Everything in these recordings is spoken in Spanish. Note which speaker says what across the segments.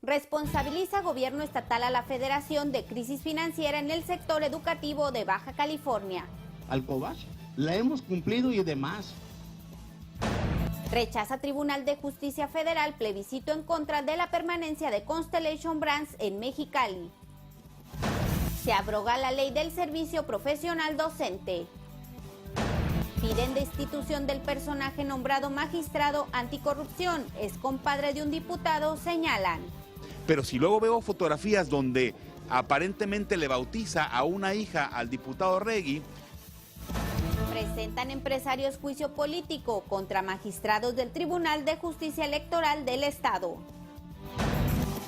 Speaker 1: Responsabiliza gobierno estatal a la Federación de crisis financiera en el sector educativo de Baja California.
Speaker 2: Al COBACH la hemos cumplido y demás.
Speaker 1: Rechaza Tribunal de Justicia Federal plebiscito en contra de la permanencia de Constellation Brands en Mexicali. Se abroga la ley del servicio profesional docente. Piden destitución del personaje nombrado magistrado anticorrupción. Es compadre de un diputado, señalan.
Speaker 3: Pero si luego veo fotografías donde aparentemente le bautiza a una hija al diputado Regui.
Speaker 1: Presentan empresarios juicio político contra magistrados del Tribunal de Justicia Electoral del Estado.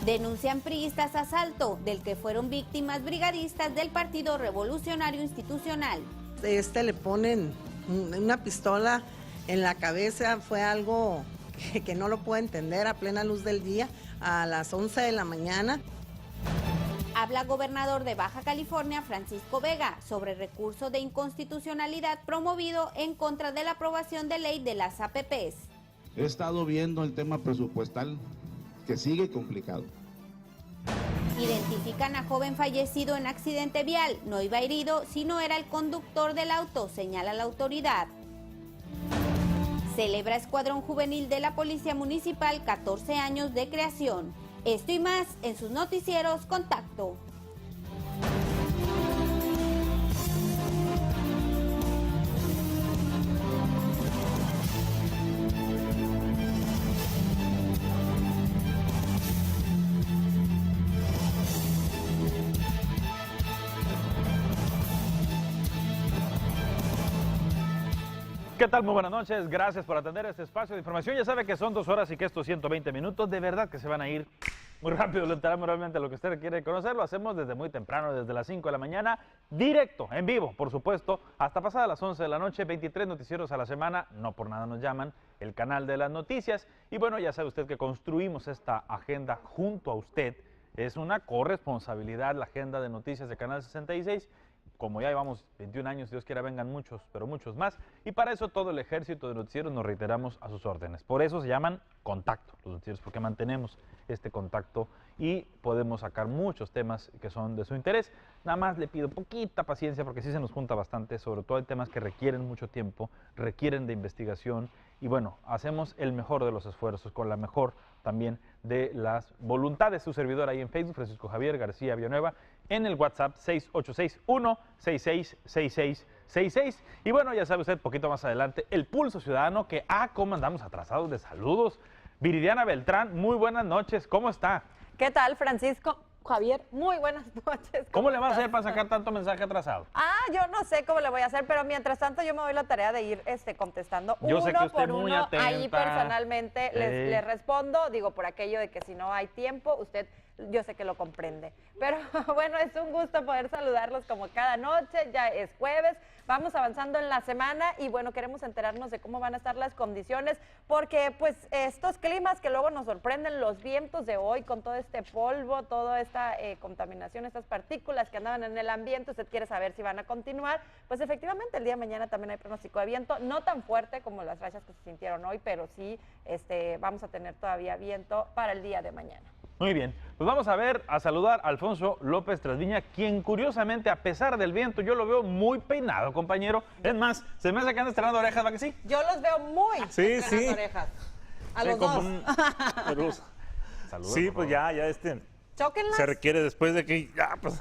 Speaker 1: Denuncian priistas asalto del que fueron víctimas brigadistas del Partido Revolucionario Institucional.
Speaker 4: Le ponen una pistola en la cabeza, fue algo que no lo puedo entender a plena luz del día, a las 11 de la mañana.
Speaker 1: Habla gobernador de Baja California, Francisco Vega, sobre recurso de inconstitucionalidad promovido en contra de la aprobación de ley de las APPs.
Speaker 2: He estado viendo el tema presupuestal que sigue complicado.
Speaker 1: Identifican a joven fallecido en accidente vial. No iba herido, sino era el conductor del auto, señala la autoridad. Celebra Escuadrón Juvenil de la Policía Municipal 14 años de creación. Esto y más en sus noticieros Contacto.
Speaker 5: ¿Qué tal? Muy buenas noches, gracias por atender este espacio de información. Ya sabe que son 2 horas y que estos 120 minutos de verdad que se van a ir muy rápido. Le entramos realmente a lo que usted quiere conocer. Lo hacemos desde muy temprano, desde las 5 de la mañana, directo, en vivo, por supuesto, hasta pasadas las 11 de la noche, 23 noticieros a la semana. No por nada nos llaman el canal de las noticias. Y bueno, ya sabe usted que construimos esta agenda junto a usted. Es una corresponsabilidad la agenda de noticias de Canal 66. Como ya llevamos 21 años, Dios quiera vengan muchos, pero muchos más. Y para eso todo el ejército de noticieros nos reiteramos a sus órdenes. Por eso se llaman Contacto, los noticieros, porque mantenemos este contacto y podemos sacar muchos temas que son de su interés. Nada más le pido poquita paciencia porque sí se nos junta bastante, sobre todo hay temas que requieren mucho tiempo, requieren de investigación. Y bueno, hacemos el mejor de los esfuerzos, con la mejor también de las voluntades. Su servidor ahí en Facebook, Francisco Javier García Villanueva, en el WhatsApp 6861-666666. Y bueno, ya sabe usted, poquito más adelante, el Pulso Ciudadano, que cómo andamos atrasados de saludos. Viridiana Beltrán, muy buenas noches, ¿cómo está?
Speaker 6: ¿Qué tal, Francisco? Javier, muy buenas noches.
Speaker 5: ¿Cómo le vas a hacer para sacar tanto mensaje atrasado?
Speaker 6: Yo no sé cómo le voy a hacer, pero mientras tanto yo me doy la tarea de ir contestando
Speaker 5: yo sé que
Speaker 6: uno
Speaker 5: usted
Speaker 6: por
Speaker 5: muy
Speaker 6: uno.
Speaker 5: atenta.
Speaker 6: Ahí personalmente les respondo, digo, por aquello de que si no hay tiempo, usted, yo sé que lo comprende. Pero bueno, es un gusto poder saludarlos como cada noche, ya es jueves, vamos avanzando en la semana y bueno, queremos enterarnos de cómo van a estar las condiciones, porque pues estos climas que luego nos sorprenden, los vientos de hoy con todo este polvo, toda esta contaminación, estas partículas que andaban en el ambiente, usted quiere saber si van a continuar, pues efectivamente el día de mañana también hay pronóstico de viento, no tan fuerte como las rachas que se sintieron hoy, pero sí vamos a tener todavía viento para el día de mañana.
Speaker 5: Muy bien, pues vamos a saludar a Alfonso López Trasviña, quien curiosamente, a pesar del viento, yo lo veo muy peinado, compañero. Es más, se me hace que anda estrenando orejas, ¿va que sí?
Speaker 6: Yo los veo muy estrenando orejas. A los dos.
Speaker 5: Saludos,
Speaker 7: sí, pues ya
Speaker 6: Chóquenlas.
Speaker 7: se requiere después de que pues.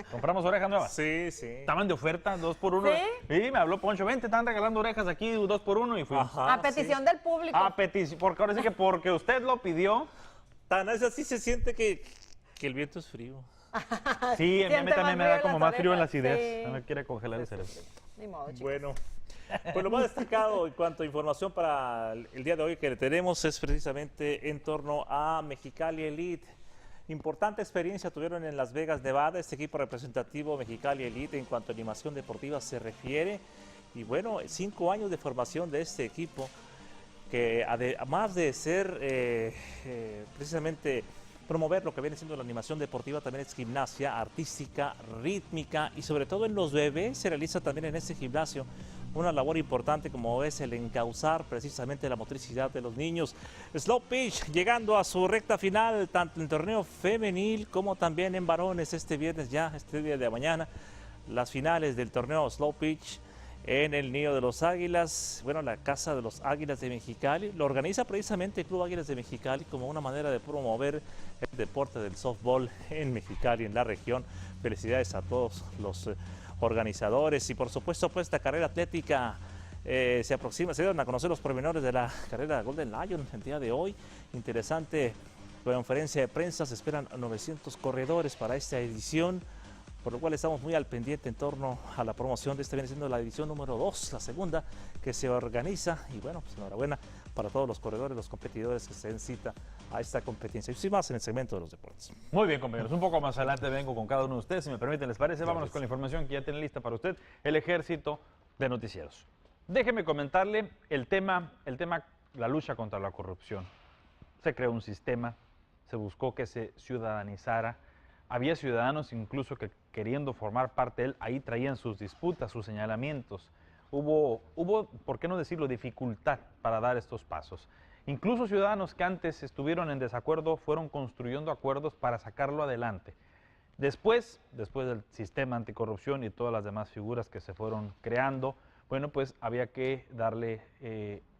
Speaker 5: ¿Compramos orejas nuevas?
Speaker 7: Sí, sí.
Speaker 5: Estaban de oferta, 2 por 1. Sí, me habló Poncho, vente, están regalando orejas aquí, 2 por 1 y fui.
Speaker 7: Ajá,
Speaker 6: a petición del público.
Speaker 5: A petición, porque ahora sí que porque usted lo pidió.
Speaker 7: Tan es así se siente que el viento es frío.
Speaker 5: Sí, a mí también me da como más frío en las ideas.
Speaker 6: Sí.
Speaker 5: No me quiere congelar el cerebro.
Speaker 6: Ni modo, chicos.
Speaker 7: Bueno, pues lo más destacado en cuanto a información para el día de hoy que tenemos es precisamente en torno a Mexicali Elite. Importante experiencia tuvieron en Las Vegas, Nevada, este equipo representativo Mexicali Elite en cuanto a animación deportiva se refiere. Y bueno, 5 años de formación de este equipo que además de ser precisamente promover lo que viene siendo la animación deportiva, también es gimnasia artística, rítmica y sobre todo en los bebés se realiza también en este gimnasio una labor importante como es el encauzar precisamente la motricidad de los niños. Slow pitch llegando a su recta final, tanto en el torneo femenil como también en varones este viernes ya, este día de mañana, las finales del torneo Slow pitch en el Nido de los Águilas, bueno, la Casa de los Águilas de Mexicali. Lo organiza precisamente el Club Águilas de Mexicali como una manera de promover el deporte del softball en Mexicali, en la región. Felicidades a todos los organizadores y por supuesto pues esta carrera atlética se aproxima, se dieron a conocer los pormenores de la carrera Golden Lion el día de hoy. Interesante conferencia de prensa, se esperan 900 corredores para esta edición, por lo cual estamos muy al pendiente en torno a la promoción de esta, viene siendo la edición número 2, la segunda que se organiza, y bueno, pues enhorabuena para todos los corredores, los competidores que se den cita a esta competencia. Y sin más en el segmento de los deportes.
Speaker 5: Muy bien, compañeros, un poco más adelante vengo con cada uno de ustedes, si me permiten, ¿les parece? Vámonos con la información que ya tiene lista para usted, el ejército de noticieros. Déjeme comentarle el tema, la lucha contra la corrupción. Se creó un sistema, se buscó que se ciudadanizara. Había ciudadanos incluso que queriendo formar parte de él, ahí traían sus disputas, sus señalamientos. Hubo, ¿por qué no decirlo?, dificultad para dar estos pasos. Incluso ciudadanos que antes estuvieron en desacuerdo fueron construyendo acuerdos para sacarlo adelante. Después del sistema anticorrupción y todas las demás figuras que se fueron creando, bueno, pues había que darle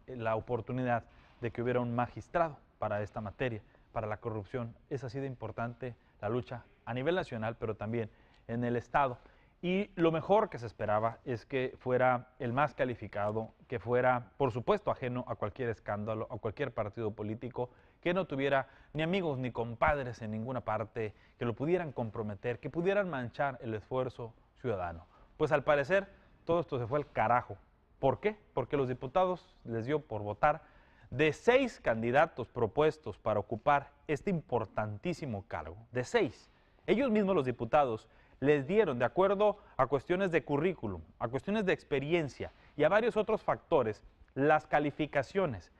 Speaker 5: la oportunidad de que hubiera un magistrado para esta materia, para la corrupción. Es así de importante la lucha a nivel nacional, pero también en el Estado. Y lo mejor que se esperaba es que fuera el más calificado, que fuera, por supuesto, ajeno a cualquier escándalo, a cualquier partido político, que no tuviera ni amigos ni compadres en ninguna parte, que lo pudieran comprometer, que pudieran manchar el esfuerzo ciudadano. Pues al parecer todo esto se fue al carajo. ¿Por qué? Porque los diputados les dio por votar de 6 candidatos propuestos para ocupar este importantísimo cargo, de 6. Ellos mismos, los diputados, les dieron, de acuerdo a cuestiones de currículum, a cuestiones de experiencia y a varios otros factores, las calificaciones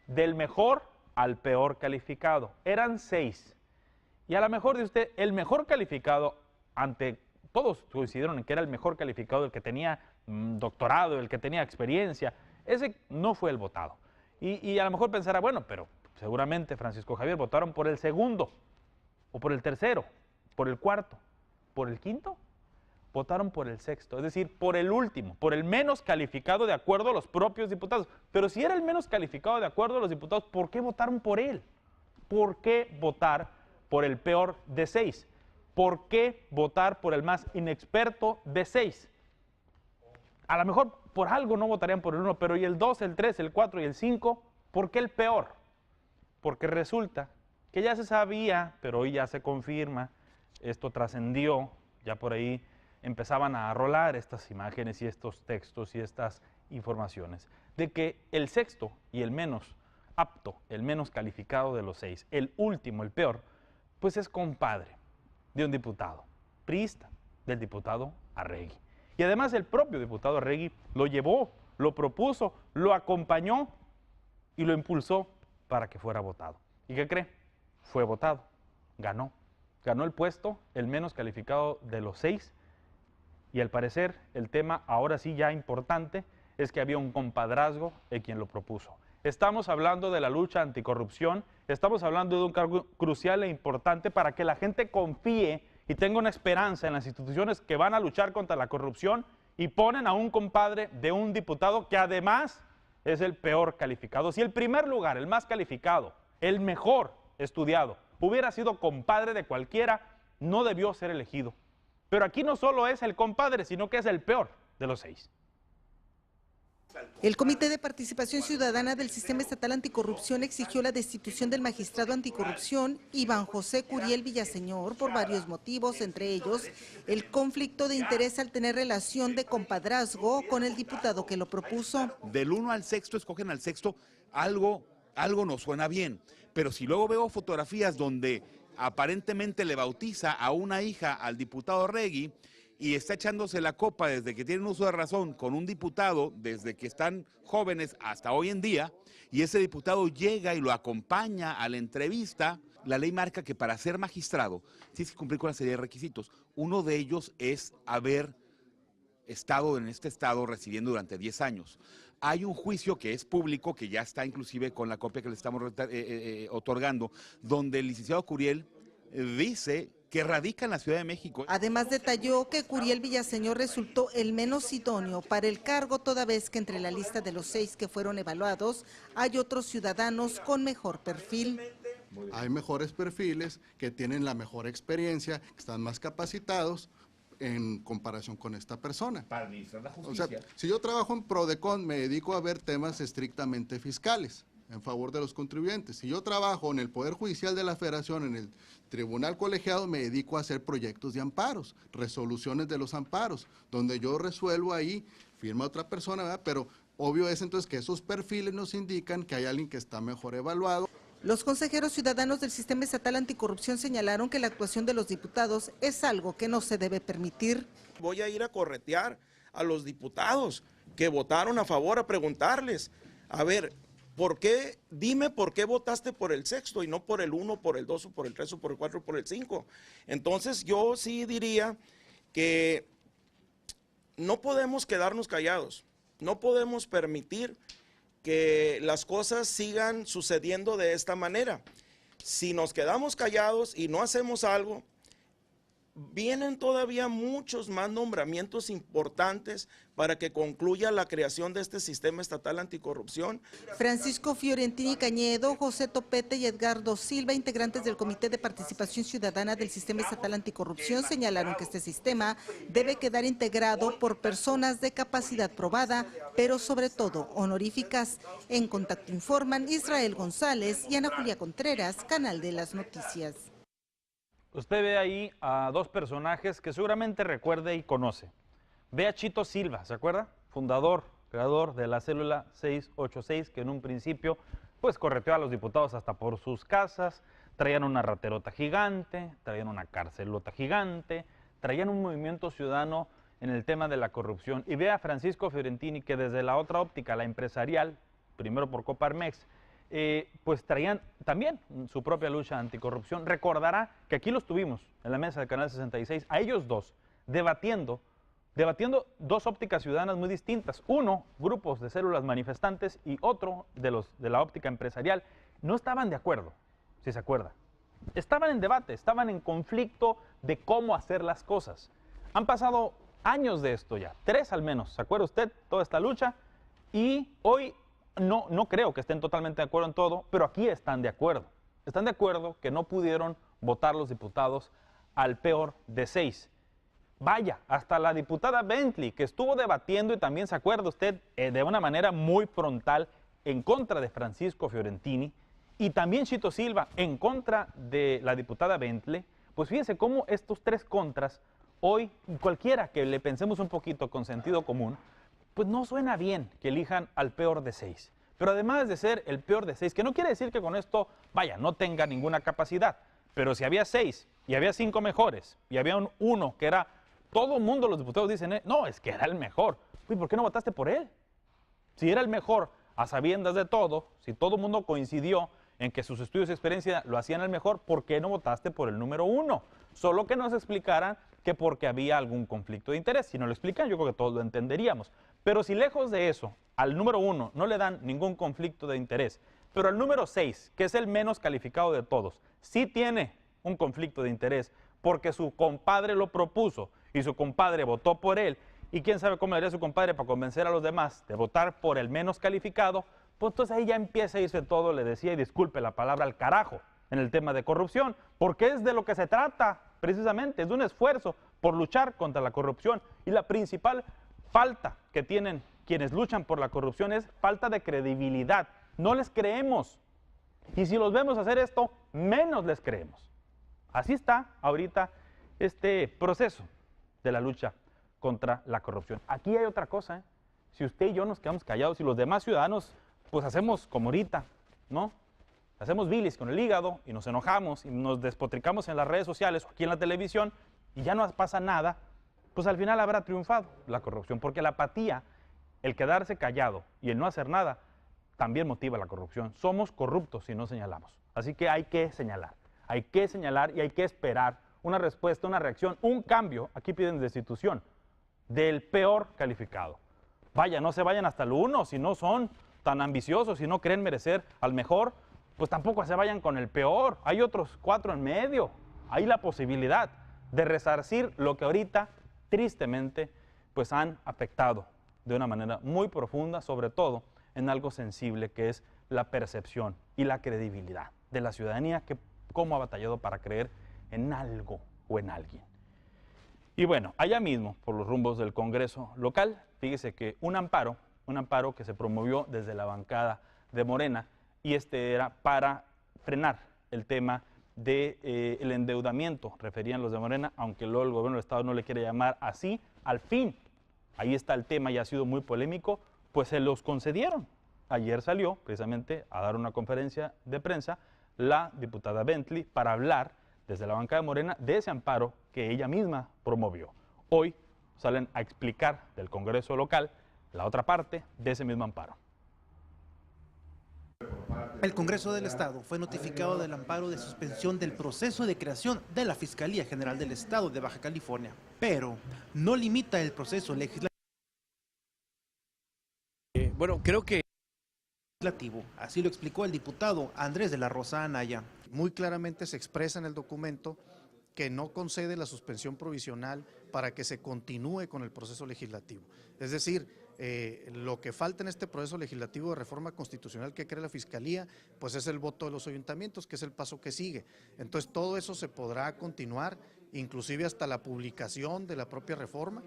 Speaker 5: del mejor al peor calificado. Eran 6. Y a lo mejor de usted, el mejor calificado, ante todos coincidieron en que era el mejor calificado, el que tenía doctorado, el que tenía experiencia, ese no fue el votado. Y a lo mejor pensará, bueno, pero seguramente Francisco Javier votaron por el segundo, o por el tercero, por el cuarto, por el quinto, votaron por el sexto, es decir, por el último, por el menos calificado de acuerdo a los propios diputados. Pero si era el menos calificado de acuerdo a los diputados, ¿por qué votaron por él? ¿Por qué votar por el peor de 6? ¿Por qué votar por el más inexperto de 6? A lo mejor por algo no votarían por el 1, pero ¿y el 2, el 3, el 4 y el 5? ¿Por qué el peor? Porque resulta que ya se sabía, pero hoy ya se confirma, esto trascendió, ya por ahí empezaban a rolar estas imágenes y estos textos y estas informaciones, de que el sexto y el menos apto, el menos calificado de los 6, el último, el peor, pues es compadre de un diputado priista, del diputado Arregui. Y además el propio diputado Arregui lo llevó, lo propuso, lo acompañó y lo impulsó para que fuera votado. ¿Y qué cree? Fue votado, ganó. Ganó el puesto, el menos calificado de los 6, y al parecer el tema ahora sí ya importante es que había un compadrazgo en quien lo propuso. Estamos hablando de la lucha anticorrupción, estamos hablando de un cargo crucial e importante para que la gente confíe y tenga una esperanza en las instituciones que van a luchar contra la corrupción y ponen a un compadre de un diputado que además es el peor calificado. Si el primer lugar, el más calificado, el mejor estudiado, hubiera sido compadre de cualquiera, no debió ser elegido. Pero aquí no solo es el compadre, sino que es el peor de los 6.
Speaker 8: El Comité de Participación Ciudadana del Sistema Estatal Anticorrupción exigió la destitución del magistrado anticorrupción Iván José Curiel Villaseñor por varios motivos, entre ellos el conflicto de interés al tener relación de compadrazgo con el diputado que lo propuso.
Speaker 3: Del 1 al 6 escogen al 6, algo nos suena bien, pero si luego veo fotografías donde aparentemente le bautiza a una hija al diputado Arregui y está echándose la copa desde que tienen uso de razón con un diputado, desde que están jóvenes hasta hoy en día, y ese diputado llega y lo acompaña a la entrevista, la ley marca que para ser magistrado tienes que cumplir con una serie de requisitos. Uno de ellos es haber estado en este estado residiendo durante 10 años. Hay un juicio que es público, que ya está inclusive con la copia que le estamos otorgando, donde el licenciado Curiel dice que radica en la Ciudad de México.
Speaker 8: Además detalló que Curiel Villaseñor resultó el menos idóneo para el cargo, toda vez que entre la lista de los 6 que fueron evaluados hay otros ciudadanos con mejor perfil.
Speaker 9: Hay mejores perfiles que tienen la mejor experiencia, que están más capacitados en comparación con esta persona.
Speaker 3: Para administrar la justicia.
Speaker 9: O sea, si yo trabajo en Prodecon, me dedico a ver temas estrictamente fiscales en favor de los contribuyentes. Si yo trabajo en el Poder Judicial de la Federación, en el Tribunal Colegiado, me dedico a hacer proyectos de amparos, resoluciones de los amparos, donde yo resuelvo ahí, firma otra persona, ¿verdad? Pero obvio es entonces que esos perfiles nos indican que hay alguien que está mejor evaluado.
Speaker 8: Los consejeros ciudadanos del Sistema Estatal Anticorrupción señalaron que la actuación de los diputados es algo que no se debe permitir.
Speaker 10: Voy a ir a corretear a los diputados que votaron a favor, a preguntarles, a ver, ¿por qué? Dime por qué votaste por el sexto y no por el 1, por el 2, o por el 3, o por el 4, o por el 5. Entonces yo sí diría que no podemos quedarnos callados, no podemos permitir que las cosas sigan sucediendo de esta manera. Si nos quedamos callados y no hacemos algo, vienen todavía muchos más nombramientos importantes para que concluya la creación de este sistema estatal anticorrupción.
Speaker 8: Francisco Fiorentini Cañedo, José Topete y Edgardo Silva, integrantes del Comité de Participación Ciudadana del Sistema Estatal Anticorrupción, señalaron que este sistema debe quedar integrado por personas de capacidad probada, pero sobre todo honoríficas. En Contacto informan Israel González y Ana Julia Contreras, Canal de las Noticias.
Speaker 5: Usted ve ahí a dos personajes que seguramente recuerde y conoce. Ve a Chito Silva, ¿se acuerda? Fundador, creador de la célula 686, que en un principio pues correteó a los diputados hasta por sus casas, traían una raterota gigante, traían una carcelota gigante, traían un movimiento ciudadano en el tema de la corrupción. Y ve a Francisco Fiorentini, que desde la otra óptica, la empresarial, primero por Coparmex, pues traían también su propia lucha anticorrupción. Recordará que aquí los tuvimos en la mesa de Canal 66, a ellos dos, debatiendo dos ópticas ciudadanas muy distintas. Uno, grupos de células manifestantes, y otro de la óptica empresarial. No estaban de acuerdo, si se acuerda. Estaban en debate, estaban en conflicto de cómo hacer las cosas. Han pasado años de esto ya, 3 al menos, ¿se acuerda usted? Toda esta lucha, y hoy no creo que estén totalmente de acuerdo en todo, pero aquí están de acuerdo. Están de acuerdo que no pudieron votar los diputados al peor de 6. Vaya, hasta la diputada Bentley, que estuvo debatiendo, y también se acuerda usted, de una manera muy frontal en contra de Francisco Fiorentini, y también Chito Silva en contra de la diputada Bentley. Pues fíjese cómo estos 3 contras, hoy cualquiera que le pensemos un poquito con sentido común, pues no suena bien que elijan al peor de 6. Pero además de ser el peor de 6, que no quiere decir que con esto, vaya, no tenga ninguna capacidad, pero si había 6 y había 5 mejores y había uno que era, todo el mundo, los diputados dicen, no, es que era el mejor. Uy, ¿por qué no votaste por él? Si era el mejor a sabiendas de todo, si todo el mundo coincidió en que sus estudios y experiencia lo hacían el mejor, ¿por qué no votaste por el número 1? Solo que nos explicaran que porque había algún conflicto de interés. Si no lo explican, yo creo que todos lo entenderíamos. Pero si lejos de eso, al número 1 no le dan ningún conflicto de interés, pero al número 6, que es el menos calificado de todos, sí tiene un conflicto de interés porque su compadre lo propuso y su compadre votó por él, y quién sabe cómo le haría su compadre para convencer a los demás de votar por el menos calificado, pues entonces ahí ya empieza a irse todo, le decía, y disculpe la palabra, al carajo en el tema de corrupción, porque es de lo que se trata precisamente, es de un esfuerzo por luchar contra la corrupción, y la principal falta que tienen quienes luchan por la corrupción es falta de credibilidad. No les creemos. Y si los vemos hacer esto, menos les creemos. Así está ahorita este proceso de la lucha contra la corrupción. Aquí hay otra cosa, ¿eh? Si usted y yo nos quedamos callados y los demás ciudadanos, pues hacemos como ahorita, ¿no? Hacemos bilis con el hígado y nos enojamos y nos despotricamos en las redes sociales o aquí en la televisión y ya no pasa nada, pues al final habrá triunfado la corrupción, porque la apatía, el quedarse callado y el no hacer nada, también motiva la corrupción. Somos corruptos si no señalamos, así que hay que señalar. Hay que señalar y hay que esperar una respuesta, una reacción, un cambio. Aquí piden destitución del peor calificado. Vaya, no se vayan hasta el 1 si no son tan ambiciosos, si no creen merecer al mejor, pues tampoco se vayan con el peor. Hay otros 4 en medio. Hay la posibilidad de resarcir lo que ahorita, tristemente, pues han afectado de una manera muy profunda, sobre todo en algo sensible que es la percepción y la credibilidad de la ciudadanía, que cómo ha batallado para creer en algo o en alguien. Y bueno, allá mismo, por los rumbos del Congreso local, fíjese que un amparo que se promovió desde la bancada de Morena, y era para frenar el tema del endeudamiento, referían los de Morena, aunque luego el gobierno del Estado no le quiere llamar así. Al fin, ahí está el tema y ha sido muy polémico, pues se los concedieron. Ayer salió precisamente a dar una conferencia de prensa la diputada Bentley para hablar desde la bancada de Morena de ese amparo que ella misma promovió. Hoy salen a explicar del Congreso local la otra parte de ese mismo amparo.
Speaker 11: El Congreso del Estado fue notificado del amparo de suspensión del proceso de creación de la Fiscalía General del Estado de Baja California, pero no limita el proceso legislativo.
Speaker 12: Bueno, creo que
Speaker 11: así lo explicó el diputado Andrés de la Rosa Anaya.
Speaker 13: Muy claramente se expresa en el documento que no concede la suspensión provisional para que se continúe con el proceso legislativo. Es decir, lo que falta en este proceso legislativo de reforma constitucional que crea la Fiscalía, pues es el voto de los ayuntamientos, que es el paso que sigue. Entonces todo eso se podrá continuar, inclusive hasta la publicación de la propia reforma,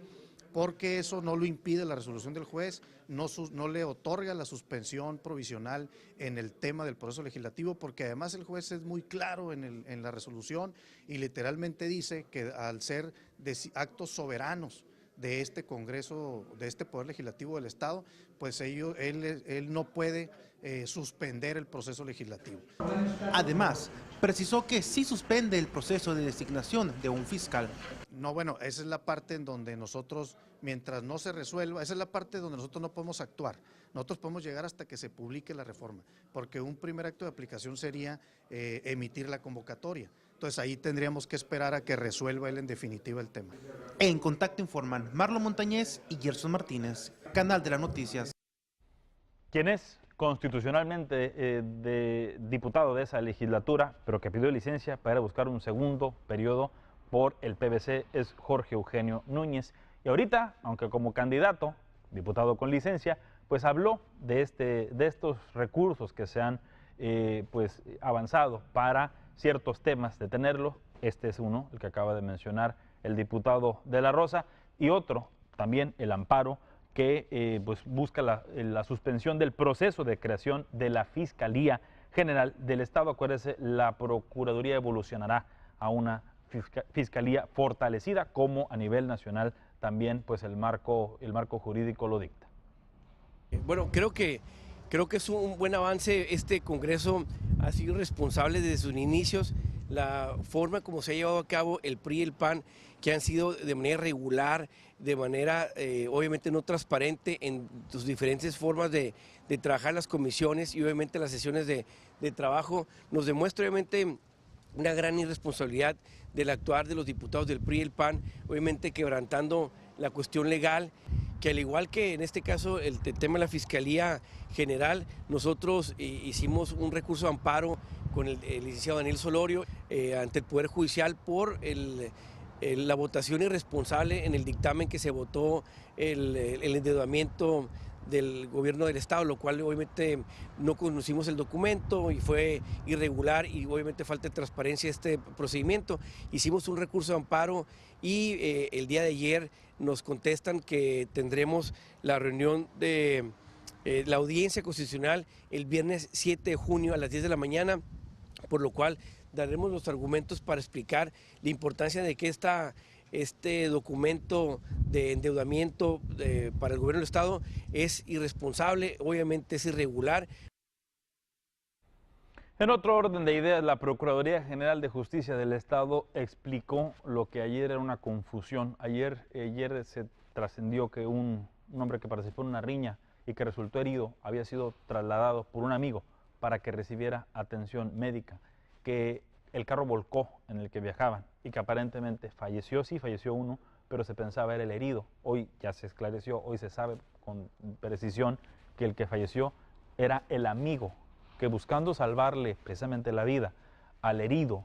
Speaker 13: porque eso no lo impide la resolución del juez, no le otorga la suspensión provisional en el tema del proceso legislativo, porque además el juez es muy claro en la resolución y literalmente dice que al ser actos soberanos de este Congreso, de este Poder Legislativo del Estado, pues él no puede suspender el proceso legislativo.
Speaker 11: Además, precisó que sí suspende el proceso de designación de un fiscal.
Speaker 13: No, bueno, esa es la parte en donde nosotros, mientras no se resuelva, esa es la parte donde nosotros no podemos actuar. Nosotros podemos llegar hasta que se publique la reforma, porque un primer acto de aplicación sería emitir la convocatoria. Entonces ahí tendríamos que esperar a que resuelva él en definitiva el tema.
Speaker 11: En contacto informan Marlon Montañez y Gerson Martínez, Canal de las Noticias.
Speaker 5: ¿Quién es constitucionalmente diputado de esa legislatura, pero que pidió licencia para ir a buscar un segundo periodo por el PBC, es Jorge Eugenio Núñez? Y ahorita, aunque como candidato, diputado con licencia, pues habló de estos recursos que se han pues avanzado para ciertos temas, de tenerlo. Este es uno, el que acaba de mencionar el diputado de la Rosa, y otro, también el amparo que pues busca la suspensión del proceso de creación de la Fiscalía General del Estado. Acuérdese, la Procuraduría evolucionará a una fiscalía fortalecida, como a nivel nacional también pues el marco jurídico lo dicta.
Speaker 12: Bueno, creo que es un buen avance. Este Congreso ha sido responsable desde sus inicios, la forma como se ha llevado a cabo el PRI y el PAN, que han sido de manera regular, de manera obviamente no transparente en sus diferentes formas de trabajar las comisiones y obviamente las sesiones de trabajo, nos demuestra obviamente una gran irresponsabilidad del actuar de los diputados del PRI y el PAN, obviamente quebrantando la cuestión legal, que al igual que en este caso el tema de la Fiscalía General, nosotros hicimos un recurso de amparo con el licenciado Daniel Solorio ante el Poder Judicial por la votación irresponsable en el dictamen que se votó el endeudamiento del gobierno del Estado, lo cual obviamente no conocimos el documento y fue irregular y obviamente falta de transparencia este procedimiento. Hicimos un recurso de amparo y el día de ayer nos contestan que tendremos la reunión de la audiencia constitucional el viernes 7 de junio a las 10 de la mañana, por lo cual daremos los argumentos para explicar la importancia de que este documento de endeudamiento para el gobierno del Estado es irresponsable, obviamente es irregular.
Speaker 5: En otro orden de ideas, la Procuraduría General de Justicia del Estado explicó lo que ayer era una confusión. Ayer se trascendió que un hombre que participó en una riña y que resultó herido había sido trasladado por un amigo para que recibiera atención médica, que el carro volcó en el que viajaban y que aparentemente falleció, sí falleció uno, pero se pensaba era el herido. Hoy ya se esclareció, hoy se sabe con precisión que el que falleció era el amigo, que buscando salvarle precisamente la vida al herido,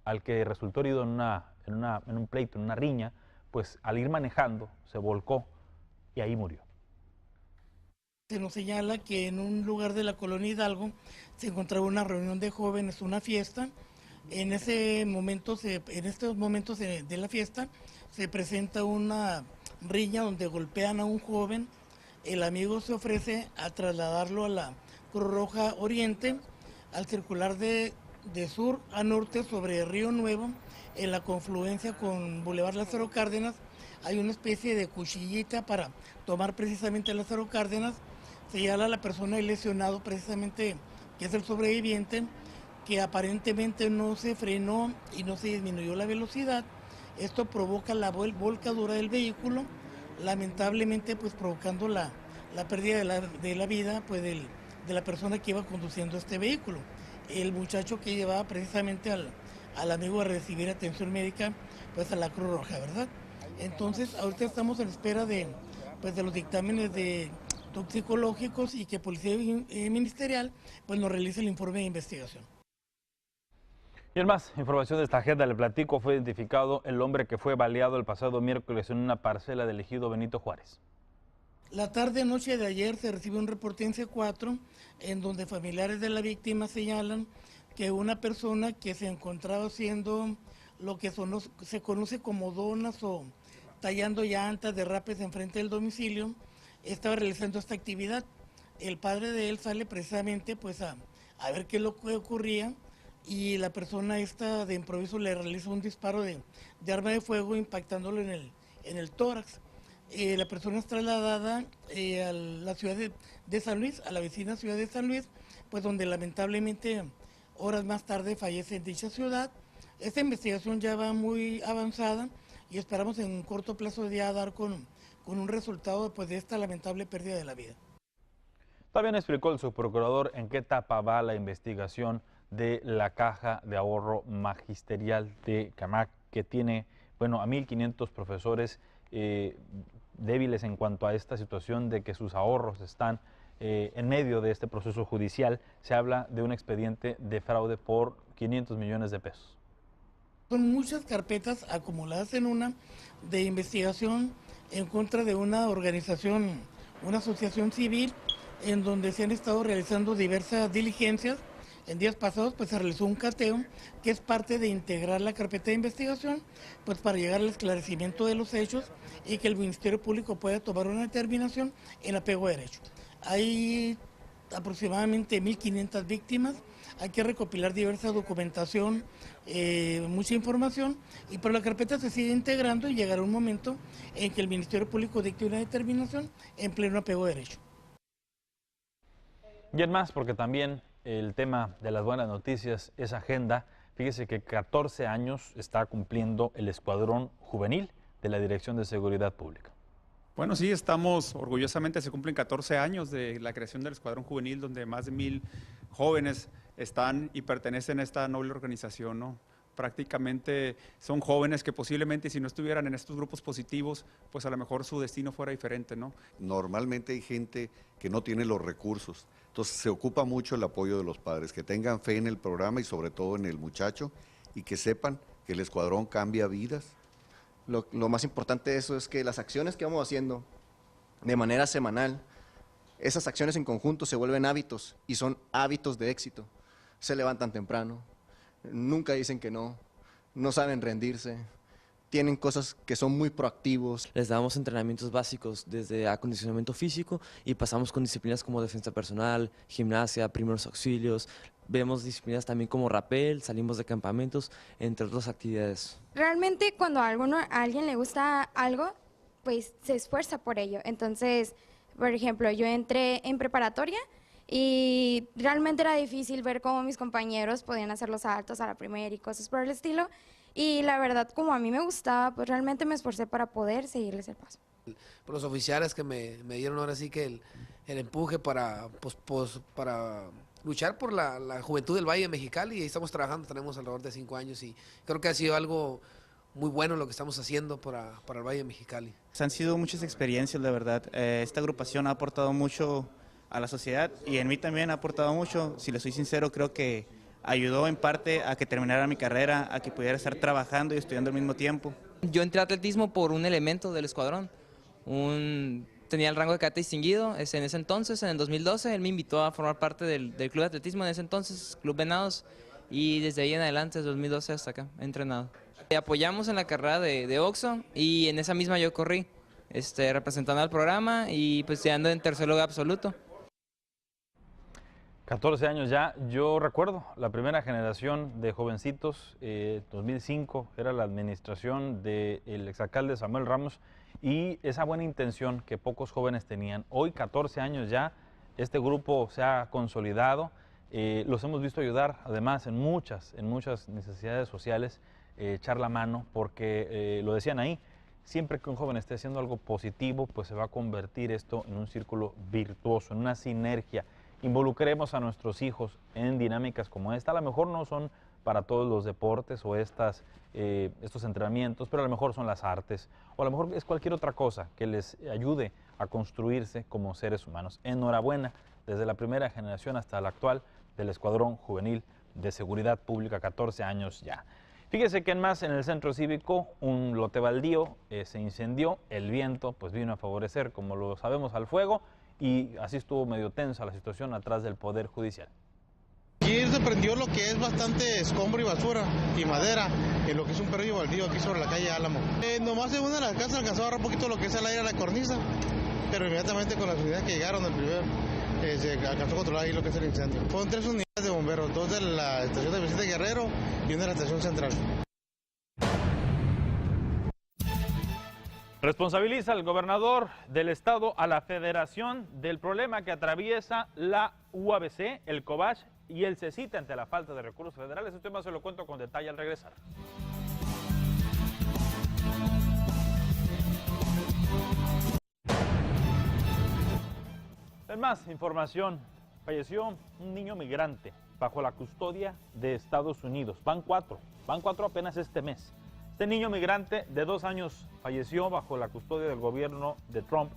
Speaker 5: al que resultó herido en un pleito, en una riña, pues al ir manejando se volcó y ahí murió.
Speaker 14: Se nos señala que en un lugar de la colonia Hidalgo se encontraba una reunión de jóvenes, una fiesta. En estos momentos de la fiesta se presenta una riña donde golpean a un joven. El amigo se ofrece a trasladarlo a la Cruz Roja Oriente, al circular de sur a norte sobre Río Nuevo, en la confluencia con Boulevard Lázaro Cárdenas. Hay una especie de cuchillita para tomar precisamente Lázaro Cárdenas. Señala a la persona lesionado precisamente, que es el sobreviviente, que aparentemente no se frenó y no se disminuyó la velocidad. Esto provoca la volcadura del vehículo, lamentablemente pues provocando la pérdida de la vida pues de la persona que iba conduciendo este vehículo. El muchacho que llevaba precisamente al amigo a recibir atención médica pues a la Cruz Roja, ¿verdad? Entonces ahorita estamos en espera de los dictámenes toxicológicos y que Policía Ministerial pues nos realice el informe de investigación.
Speaker 5: Y en más información de esta agenda, le platico, fue identificado el hombre que fue baleado el pasado miércoles en una parcela del ejido Benito Juárez.
Speaker 14: La tarde-noche de ayer se recibió un reporte en C4 en donde familiares de la víctima señalan que una persona que se encontraba haciendo lo que se conoce como donas o tallando llantas, derrapes enfrente del domicilio, estaba realizando esta actividad. El padre de él sale precisamente pues a ver qué es lo que ocurría, y la persona esta de improviso le realiza un disparo de arma de fuego impactándolo en el tórax. La persona es trasladada a la ciudad de San Luis, a la vecina ciudad de San Luis, pues donde lamentablemente horas más tarde fallece en dicha ciudad. Esta investigación ya va muy avanzada y esperamos en un corto plazo ya dar con un resultado pues, de esta lamentable pérdida de la vida.
Speaker 5: También explicó el subprocurador en qué etapa va la investigación de la caja de ahorro magisterial de CAMAC, que tiene, bueno, a 1.500 profesores débiles en cuanto a esta situación de que sus ahorros están en medio de este proceso judicial. Se habla de un expediente de fraude por 500 millones de pesos.
Speaker 14: Son muchas carpetas acumuladas en una de investigación en contra de una organización, una asociación civil, en donde se han estado realizando diversas diligencias. En días pasados pues se realizó un cateo que es parte de integrar la carpeta de investigación pues para llegar al esclarecimiento de los hechos y que el Ministerio Público pueda tomar una determinación en apego a derecho. Hay aproximadamente 1.500 víctimas, hay que recopilar diversa documentación, mucha información, y por la carpeta se sigue integrando y llegará un momento en que el Ministerio Público dicte una determinación en pleno apego a derecho.
Speaker 5: Y en más, porque también el tema de las buenas noticias es agenda. Fíjese que 14 años está cumpliendo el Escuadrón Juvenil de la Dirección de Seguridad Pública.
Speaker 15: Bueno, sí, estamos orgullosamente, se cumplen 14 años de la creación del Escuadrón Juvenil, donde más de 1,000 jóvenes están y pertenecen a esta noble organización, ¿no? Prácticamente son jóvenes que posiblemente si no estuvieran en estos grupos positivos, pues a lo mejor su destino fuera diferente, ¿no?
Speaker 16: Normalmente hay gente que no tiene los recursos, entonces se ocupa mucho el apoyo de los padres, que tengan fe en el programa y sobre todo en el muchacho, y que sepan que el escuadrón cambia vidas.
Speaker 17: Lo más importante de eso es que las acciones que vamos haciendo de manera semanal, esas acciones en conjunto se vuelven hábitos y son hábitos de éxito. Se levantan temprano, nunca dicen que no saben rendirse, tienen cosas que son muy proactivos.
Speaker 18: Les damos entrenamientos básicos desde acondicionamiento físico y pasamos con disciplinas como defensa personal, gimnasia, primeros auxilios. Vemos disciplinas también como rapel, salimos de campamentos, entre otras actividades.
Speaker 19: Realmente cuando a alguien le gusta algo, pues se esfuerza por ello. Entonces, por ejemplo, yo entré en preparatoria y realmente era difícil ver cómo mis compañeros podían hacer los saltos a la primera y cosas por el estilo. Y la verdad, como a mí me gustaba, pues realmente me esforcé para poder seguirles el paso.
Speaker 20: Por los oficiales que me dieron ahora sí que el empuje para luchar por la juventud del Valle de Mexicali, y ahí estamos trabajando, tenemos alrededor de 5 años y creo que ha sido algo muy bueno lo que estamos haciendo para el Valle de Mexicali.
Speaker 21: Han sido muchas experiencias, la verdad. Esta agrupación ha aportado mucho a la sociedad y en mí también ha aportado mucho. Si le soy sincero, creo que ayudó en parte a que terminara mi carrera, a que pudiera estar trabajando y estudiando al mismo tiempo.
Speaker 22: Yo entré a atletismo por un elemento del escuadrón. Tenía el rango de cadete distinguido. En ese entonces, en el 2012, él me invitó a formar parte del club de atletismo en ese entonces, Club Venados, y desde ahí en adelante, desde 2012 hasta acá, he entrenado. Apoyamos en la carrera de Oxxo y en esa misma yo corrí, representando al programa y pues quedando en tercer lugar absoluto.
Speaker 5: 14 años ya, yo recuerdo la primera generación de jovencitos, 2005, era la administración del exalcalde Samuel Ramos y esa buena intención que pocos jóvenes tenían. Hoy, 14 años ya, este grupo se ha consolidado, los hemos visto ayudar además en muchas necesidades sociales, echar la mano, porque lo decían ahí, siempre que un joven esté haciendo algo positivo, pues se va a convertir esto en un círculo virtuoso, en una sinergia. Involucremos a nuestros hijos en dinámicas como esta. A lo mejor no son para todos los deportes o estos entrenamientos, pero a lo mejor son las artes, o a lo mejor es cualquier otra cosa que les ayude a construirse como seres humanos. Enhorabuena, desde la primera generación hasta la actual, del Escuadrón Juvenil de Seguridad Pública, 14 años ya. Fíjese que en el centro cívico, un lote baldío se incendió, el viento pues vino a favorecer, como lo sabemos, al fuego, y así estuvo medio tensa la situación atrás del Poder Judicial.
Speaker 23: Aquí se prendió lo que es bastante escombro y basura y madera, en lo que es un predio baldío aquí sobre la calle Álamo. Nomás en una de las casas alcanzó a agarrar un poquito lo que es el aire a la cornisa, pero inmediatamente con las unidades que llegaron del primer, se alcanzó a controlar ahí lo que es el incendio. Fueron 3 unidades de bomberos, 2 de la estación de Vicente Guerrero y 1 de la estación central.
Speaker 5: Responsabiliza el gobernador del estado a la federación del problema que atraviesa la UABC, el COBACH y el CECITA ante la falta de recursos federales. Este tema se lo cuento con detalle al regresar. En más información, falleció un niño migrante bajo la custodia de Estados Unidos. Van cuatro apenas este mes. Este niño migrante de 2 años falleció bajo la custodia del gobierno de Trump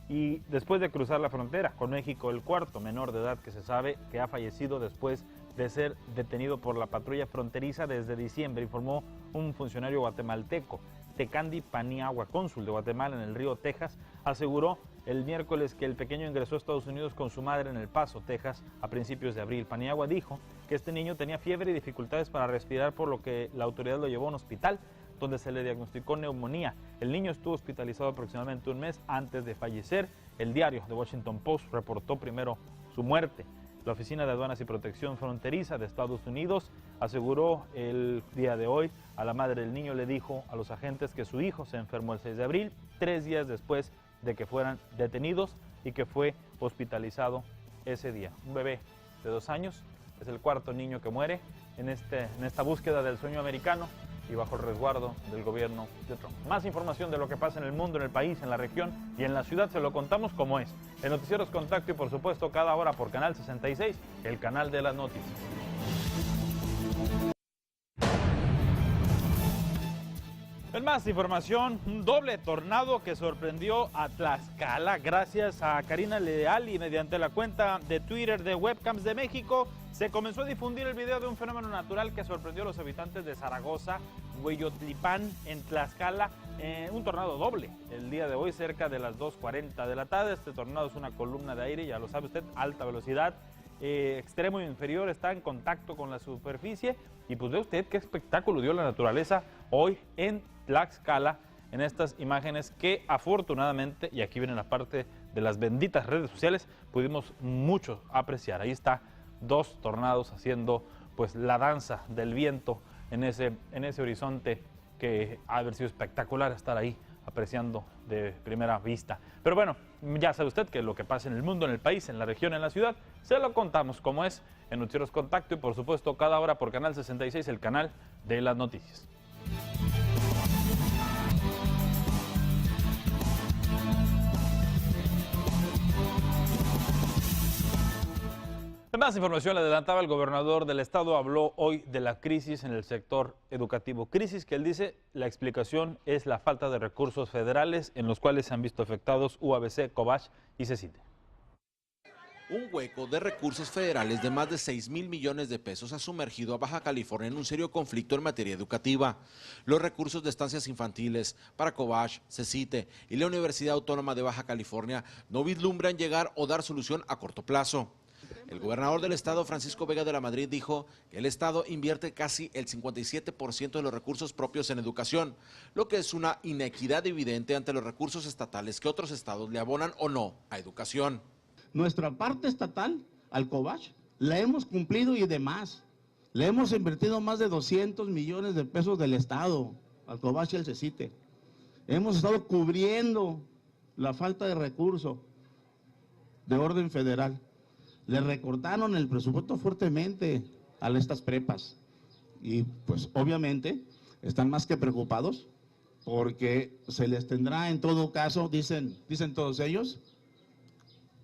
Speaker 5: y después de cruzar la frontera con México, el cuarto menor de edad que se sabe que ha fallecido después de ser detenido por la patrulla fronteriza desde diciembre, informó un funcionario guatemalteco. Tecandi Paniagua, cónsul de Guatemala en el Río, Texas, aseguró el miércoles que el pequeño ingresó a Estados Unidos con su madre en El Paso, Texas, a principios de abril. Paniagua dijo que este niño tenía fiebre y dificultades para respirar, por lo que la autoridad lo llevó a un hospital donde se le diagnosticó neumonía. El niño estuvo hospitalizado aproximadamente un mes antes de fallecer. El diario The Washington Post reportó primero su muerte. La Oficina de Aduanas y Protección Fronteriza de Estados Unidos aseguró el día de hoy a la madre del niño, le dijo a los agentes que su hijo se enfermó el 6 de abril, 3 días después de que fueran detenidos y que fue hospitalizado ese día. Un bebé de 2 años, es el cuarto niño que muere en esta búsqueda del sueño americano y bajo el resguardo del gobierno de Trump. Más información de lo que pasa en el mundo, en el país, en la región y en la ciudad se lo contamos como es. En Noticieros Contacto y por supuesto cada hora por Canal 66, el canal de las noticias. En más información, un doble tornado que sorprendió a Tlaxcala. Gracias a Karina Leal y mediante la cuenta de Twitter de Webcams de México, se comenzó a difundir el video de un fenómeno natural que sorprendió a los habitantes de Zaragoza, Hueyotlipán, en Tlaxcala. Un tornado doble el día de hoy cerca de las 2:40 de la tarde. Este tornado es una columna de aire, ya lo sabe usted, alta velocidad. Extremo inferior está en contacto con la superficie y pues ve usted qué espectáculo dio la naturaleza hoy en Tlaxcala en estas imágenes que afortunadamente, y aquí viene la parte de las benditas redes sociales, pudimos mucho apreciar. Ahí está 2 tornados haciendo pues la danza del viento en ese horizonte que ha de haber sido espectacular estar ahí apreciando de primera vista. Pero bueno, ya sabe usted que lo que pasa en el mundo, en el país, en la región, en la ciudad, se lo contamos como es en Noticieros Contacto y por supuesto cada hora por Canal 66, el canal de las noticias. En más información, le adelantaba, el gobernador del estado habló hoy de la crisis en el sector educativo. Crisis que él dice, la explicación es la falta de recursos federales en los cuales se han visto afectados UABC, Cobach y CECITE.
Speaker 1: Un hueco de recursos federales de más de 6,000 millones de pesos ha sumergido a Baja California en un serio conflicto en materia educativa. Los recursos de estancias infantiles para Cobach, CECITE y la Universidad Autónoma de Baja California no vislumbran llegar o dar solución a corto plazo. El gobernador del estado, Francisco Vega de la Madrid, dijo que el estado invierte casi el 57% de los recursos propios en educación, lo que es una inequidad evidente ante los recursos estatales que otros estados le abonan o no a educación.
Speaker 2: Nuestra parte estatal al Cobach la hemos cumplido y demás. Le hemos invertido más de 200 millones de pesos del estado al Cobach y al CECITE. Hemos estado cubriendo la falta de recursos de orden federal. Le recortaron el presupuesto fuertemente a estas prepas y pues obviamente están más que preocupados porque se les tendrá en todo caso, dicen todos ellos,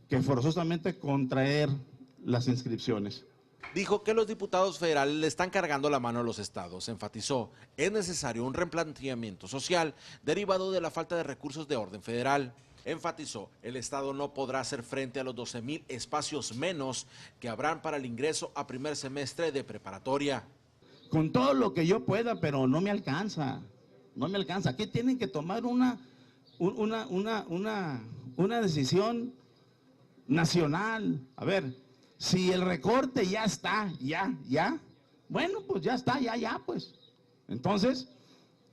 Speaker 2: que forzosamente contraer las inscripciones.
Speaker 1: Dijo que los diputados federales le están cargando la mano a los estados. Enfatizó, es necesario un replanteamiento social derivado de la falta de recursos de orden federal. Enfatizó, el estado no podrá hacer frente a los 12,000 espacios menos que habrán para el ingreso a primer semestre de preparatoria.
Speaker 2: Con todo lo que yo pueda, pero no me alcanza, no me alcanza. Aquí tienen que tomar una decisión nacional. A ver, si el recorte ya está, bueno, pues ya está, pues. Entonces,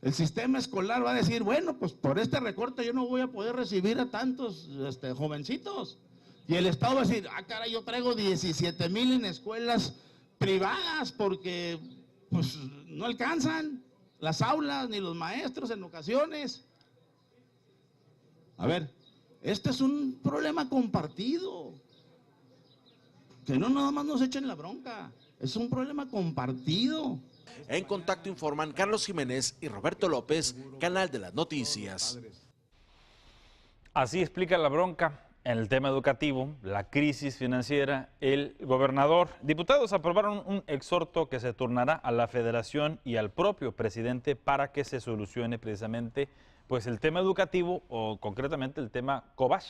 Speaker 2: el sistema escolar va a decir, bueno, pues por este recorte yo no voy a poder recibir a tantos jovencitos. Y el estado va a decir, caray, yo traigo 17,000 en escuelas privadas porque pues no alcanzan las aulas ni los maestros en ocasiones. A ver, este es un problema compartido. Que no nada más nos echen la bronca, es un problema compartido.
Speaker 1: En Contacto informan Carlos Jiménez y Roberto López, Canal de las Noticias.
Speaker 5: Así explica la bronca en el tema educativo, la crisis financiera, el gobernador. Diputados aprobaron un exhorto que se turnará a la federación y al propio presidente para que se solucione precisamente pues el tema educativo o concretamente el tema Cobach.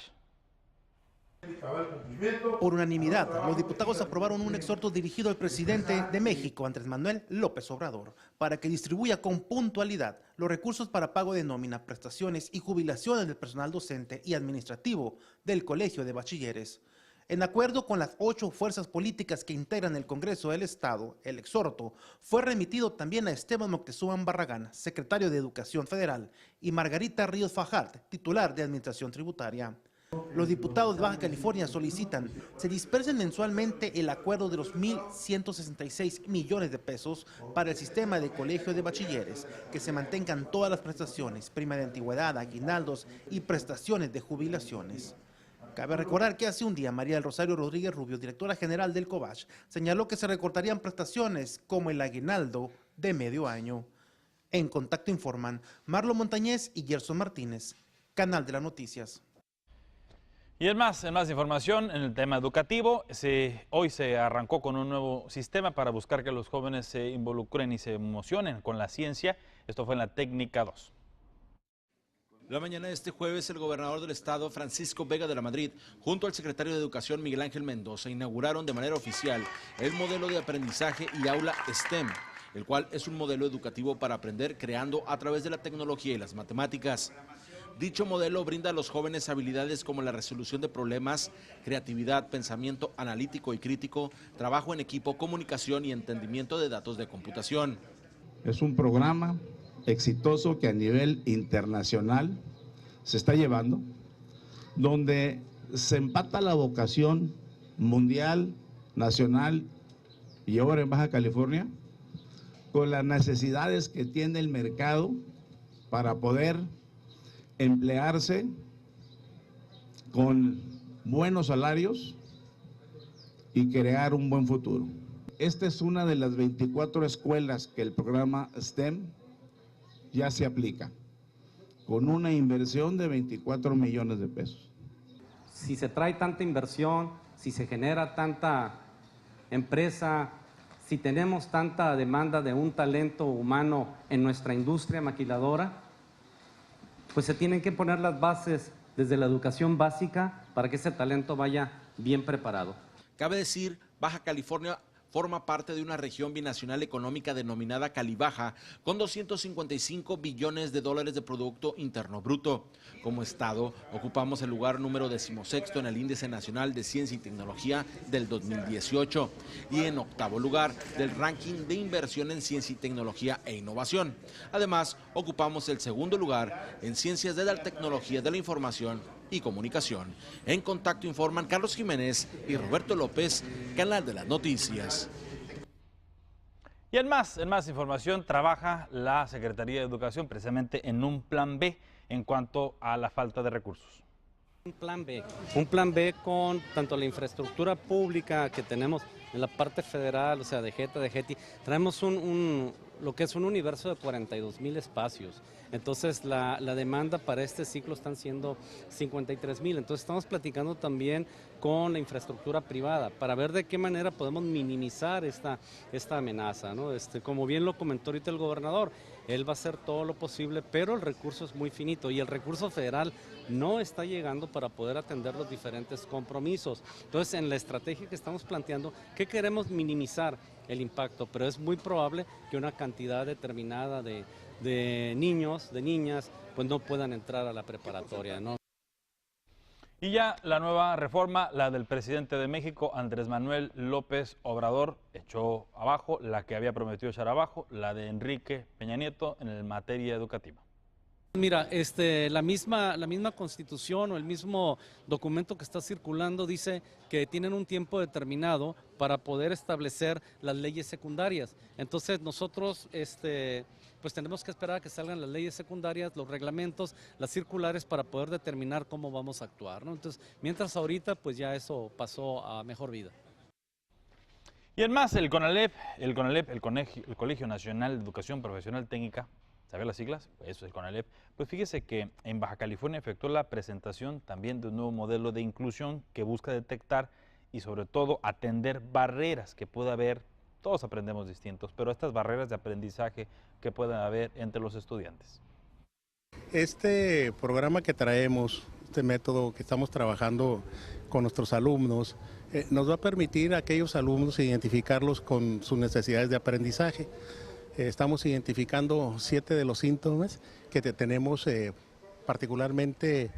Speaker 11: Por unanimidad, los diputados aprobaron un exhorto dirigido al presidente de México, Andrés Manuel López Obrador, para que distribuya con puntualidad los recursos para pago de nómina, prestaciones y jubilaciones del personal docente y administrativo del Colegio de Bachilleres. En acuerdo con las 8 fuerzas políticas que integran el Congreso del Estado, el exhorto fue remitido también a Esteban Moctezuma Barragán, secretario de Educación Federal, y Margarita Ríos Fajard, titular de Administración Tributaria. Los diputados de Baja California solicitan se dispersen mensualmente el acuerdo de los 1,166 millones de pesos para el sistema de colegio de bachilleres, que se mantengan todas las prestaciones, prima de antigüedad, aguinaldos y prestaciones de jubilaciones. Cabe recordar que hace un día María del Rosario Rodríguez Rubio, directora general del Cobach, señaló que se recortarían prestaciones como el aguinaldo de medio año. En Contacto informan Marlon Montañez y Gerson Martínez, Canal de las Noticias.
Speaker 5: Y en más información en el tema educativo, hoy se arrancó con un nuevo sistema para buscar que los jóvenes se involucren y se emocionen con la ciencia. Esto fue en la técnica 2.
Speaker 1: La mañana de este jueves, el gobernador del estado, Francisco Vega de la Madrid, junto al secretario de Educación, Miguel Ángel Mendoza, inauguraron de manera oficial el modelo de aprendizaje y aula STEM, el cual es un modelo educativo para aprender creando a través de la tecnología y las matemáticas. Dicho modelo brinda a los jóvenes habilidades como la resolución de problemas, creatividad, pensamiento analítico y crítico, trabajo en equipo, comunicación y entendimiento de datos de computación.
Speaker 2: Es un programa exitoso que a nivel internacional se está llevando, donde se empata la vocación mundial, nacional y ahora en Baja California, con las necesidades que tiene el mercado para poder emplearse con buenos salarios y crear un buen futuro. Esta es una de las 24 escuelas que el programa STEM ya se aplica, con una inversión de 24 millones de pesos.
Speaker 4: Si se trae tanta inversión, si se genera tanta empresa, si tenemos tanta demanda de un talento humano en nuestra industria maquiladora, pues se tienen que poner las bases desde la educación básica para que ese talento vaya bien preparado.
Speaker 1: Cabe decir, Baja California forma parte de una región binacional económica denominada Calibaja, con 255 billones de dólares de Producto Interno Bruto. Como estado, ocupamos el lugar número 16º en el Índice Nacional de Ciencia y Tecnología del 2018 y en 8º lugar del ranking de inversión en ciencia y tecnología e innovación. Además, ocupamos el 2º lugar en ciencias de la tecnología de la información y comunicación. En Contacto informan Carlos Jiménez y Roberto López, Canal de las Noticias.
Speaker 5: Y en más información, trabaja la Secretaría de Educación precisamente en un plan B en cuanto a la falta de recursos.
Speaker 4: Un plan B con tanto la infraestructura pública que tenemos en la parte federal, o sea, de JETA, de GETI, traemos lo que es un universo de 42,000 espacios. Entonces la demanda para este ciclo están siendo 53,000. Entonces estamos platicando también con la infraestructura privada para ver de qué manera podemos minimizar esta amenaza, ¿no? Como bien lo comentó ahorita el gobernador, él va a hacer todo lo posible, pero el recurso es muy finito y el recurso federal no está llegando para poder atender los diferentes compromisos. Entonces, en la estrategia que estamos planteando, ¿qué queremos minimizar? El impacto, pero es muy probable que una cantidad determinada de niños, de niñas, pues no puedan entrar a la preparatoria, ¿no?
Speaker 5: Y ya la nueva reforma, la del presidente de México, Andrés Manuel López Obrador, echó abajo la que había prometido echar abajo, la de Enrique Peña Nieto en materia educativa.
Speaker 4: Mira, la misma Constitución o el mismo documento que está circulando dice que tienen un tiempo determinado para poder establecer las leyes secundarias. Entonces nosotros pues tenemos que esperar a que salgan las leyes secundarias, los reglamentos, las circulares para poder determinar cómo vamos a actuar, ¿no? Entonces, mientras ahorita pues ya eso pasó a mejor vida.
Speaker 5: Y en más, el CONALEP, el Colegio Nacional de Educación Profesional Técnica, ¿sabe las siglas? Eso es el CONALEP. Pues fíjese que en Baja California efectuó la presentación también de un nuevo modelo de inclusión que busca detectar y sobre todo atender barreras que pueda haber. Todos aprendemos distintos, pero estas barreras de aprendizaje que puedan haber entre los estudiantes.
Speaker 6: Este programa que traemos, este método que estamos trabajando con nuestros alumnos, nos va a permitir a aquellos alumnos identificarlos con sus necesidades de aprendizaje. Estamos identificando 7 de los síntomas que tenemos particularmente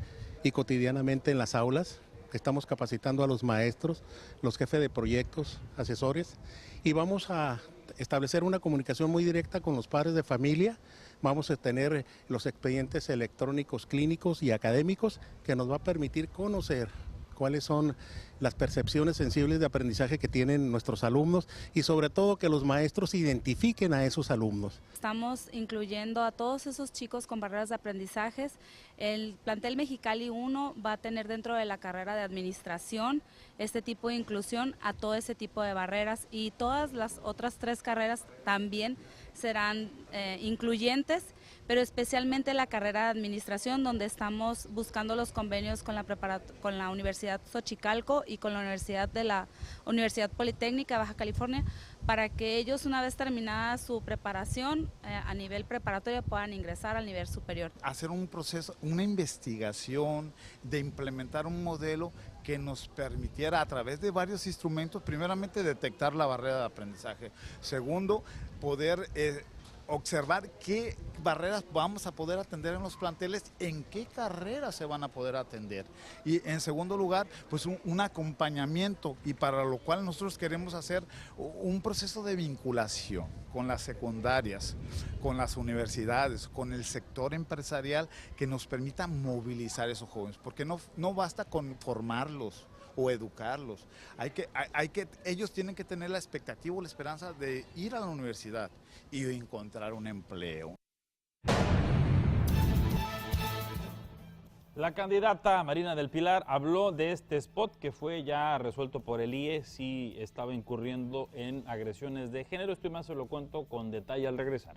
Speaker 6: y cotidianamente en las aulas. Estamos capacitando a los maestros, los jefes de proyectos, asesores, y vamos a establecer una comunicación muy directa con los padres de familia. Vamos a tener los expedientes electrónicos clínicos y académicos que nos va a permitir conocer cuáles son las percepciones sensibles de aprendizaje que tienen nuestros alumnos y sobre todo que los maestros identifiquen a esos alumnos.
Speaker 7: Estamos incluyendo a todos esos chicos con barreras de aprendizajes. El plantel Mexicali 1 va a tener dentro de la carrera de administración este tipo de inclusión a todo ese tipo de barreras y todas las otras 3 carreras también serán incluyentes, pero especialmente la carrera de administración, donde estamos buscando los convenios con la Universidad Xochicalco y con la Universidad Politécnica de Baja California, para que ellos, una vez terminada su preparación a nivel preparatorio, puedan ingresar al nivel superior.
Speaker 24: Hacer un proceso, una investigación, de implementar un modelo que nos permitiera a través de varios instrumentos, primeramente detectar la barrera de aprendizaje, segundo, poder observar qué barreras vamos a poder atender en los planteles, en qué carreras se van a poder atender. Y en segundo lugar, pues un acompañamiento, y para lo cual nosotros queremos hacer un proceso de vinculación con las secundarias, con las universidades, con el sector empresarial, que nos permita movilizar a esos jóvenes, porque no basta con formarlos o educarlos, ellos tienen que tener la expectativa o la esperanza de ir a la universidad y de encontrar un empleo.
Speaker 5: La candidata Marina del Pilar habló de este spot que fue ya resuelto por el IE, si estaba incurriendo en agresiones de género. Esto y más se lo cuento con detalle al regresar.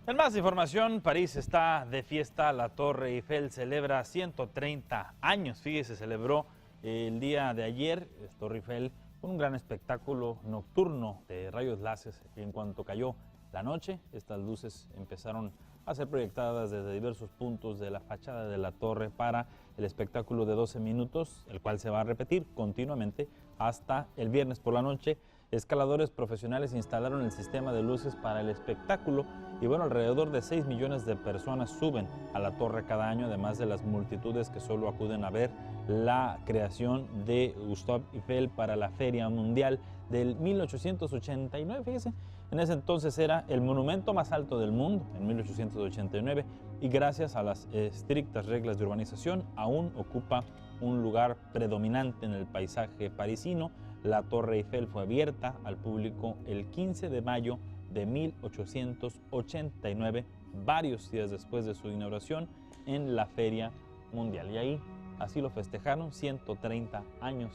Speaker 5: En más información, París está de fiesta. La Torre Eiffel celebra 130 años. Fíjese, celebró el día de ayer Torre Eiffel con un gran espectáculo nocturno de rayos láser. En cuanto cayó la noche, estas luces empezaron a ser proyectadas desde diversos puntos de la fachada de la torre para el espectáculo de 12 minutos, el cual se va a repetir continuamente hasta el viernes por la noche. Escaladores profesionales instalaron el sistema de luces para el espectáculo y bueno, alrededor de 6 millones de personas suben a la torre cada año, además de las multitudes que solo acuden a ver la creación de Gustave Eiffel para la Feria Mundial del 1889. Fíjese, en ese entonces era el monumento más alto del mundo, en 1889, y gracias a las estrictas reglas de urbanización aún ocupa un lugar predominante en el paisaje parisino. La Torre Eiffel fue abierta al público el 15 de mayo de 1889, varios días después de su inauguración en la Feria Mundial. Y ahí así lo festejaron, 130 años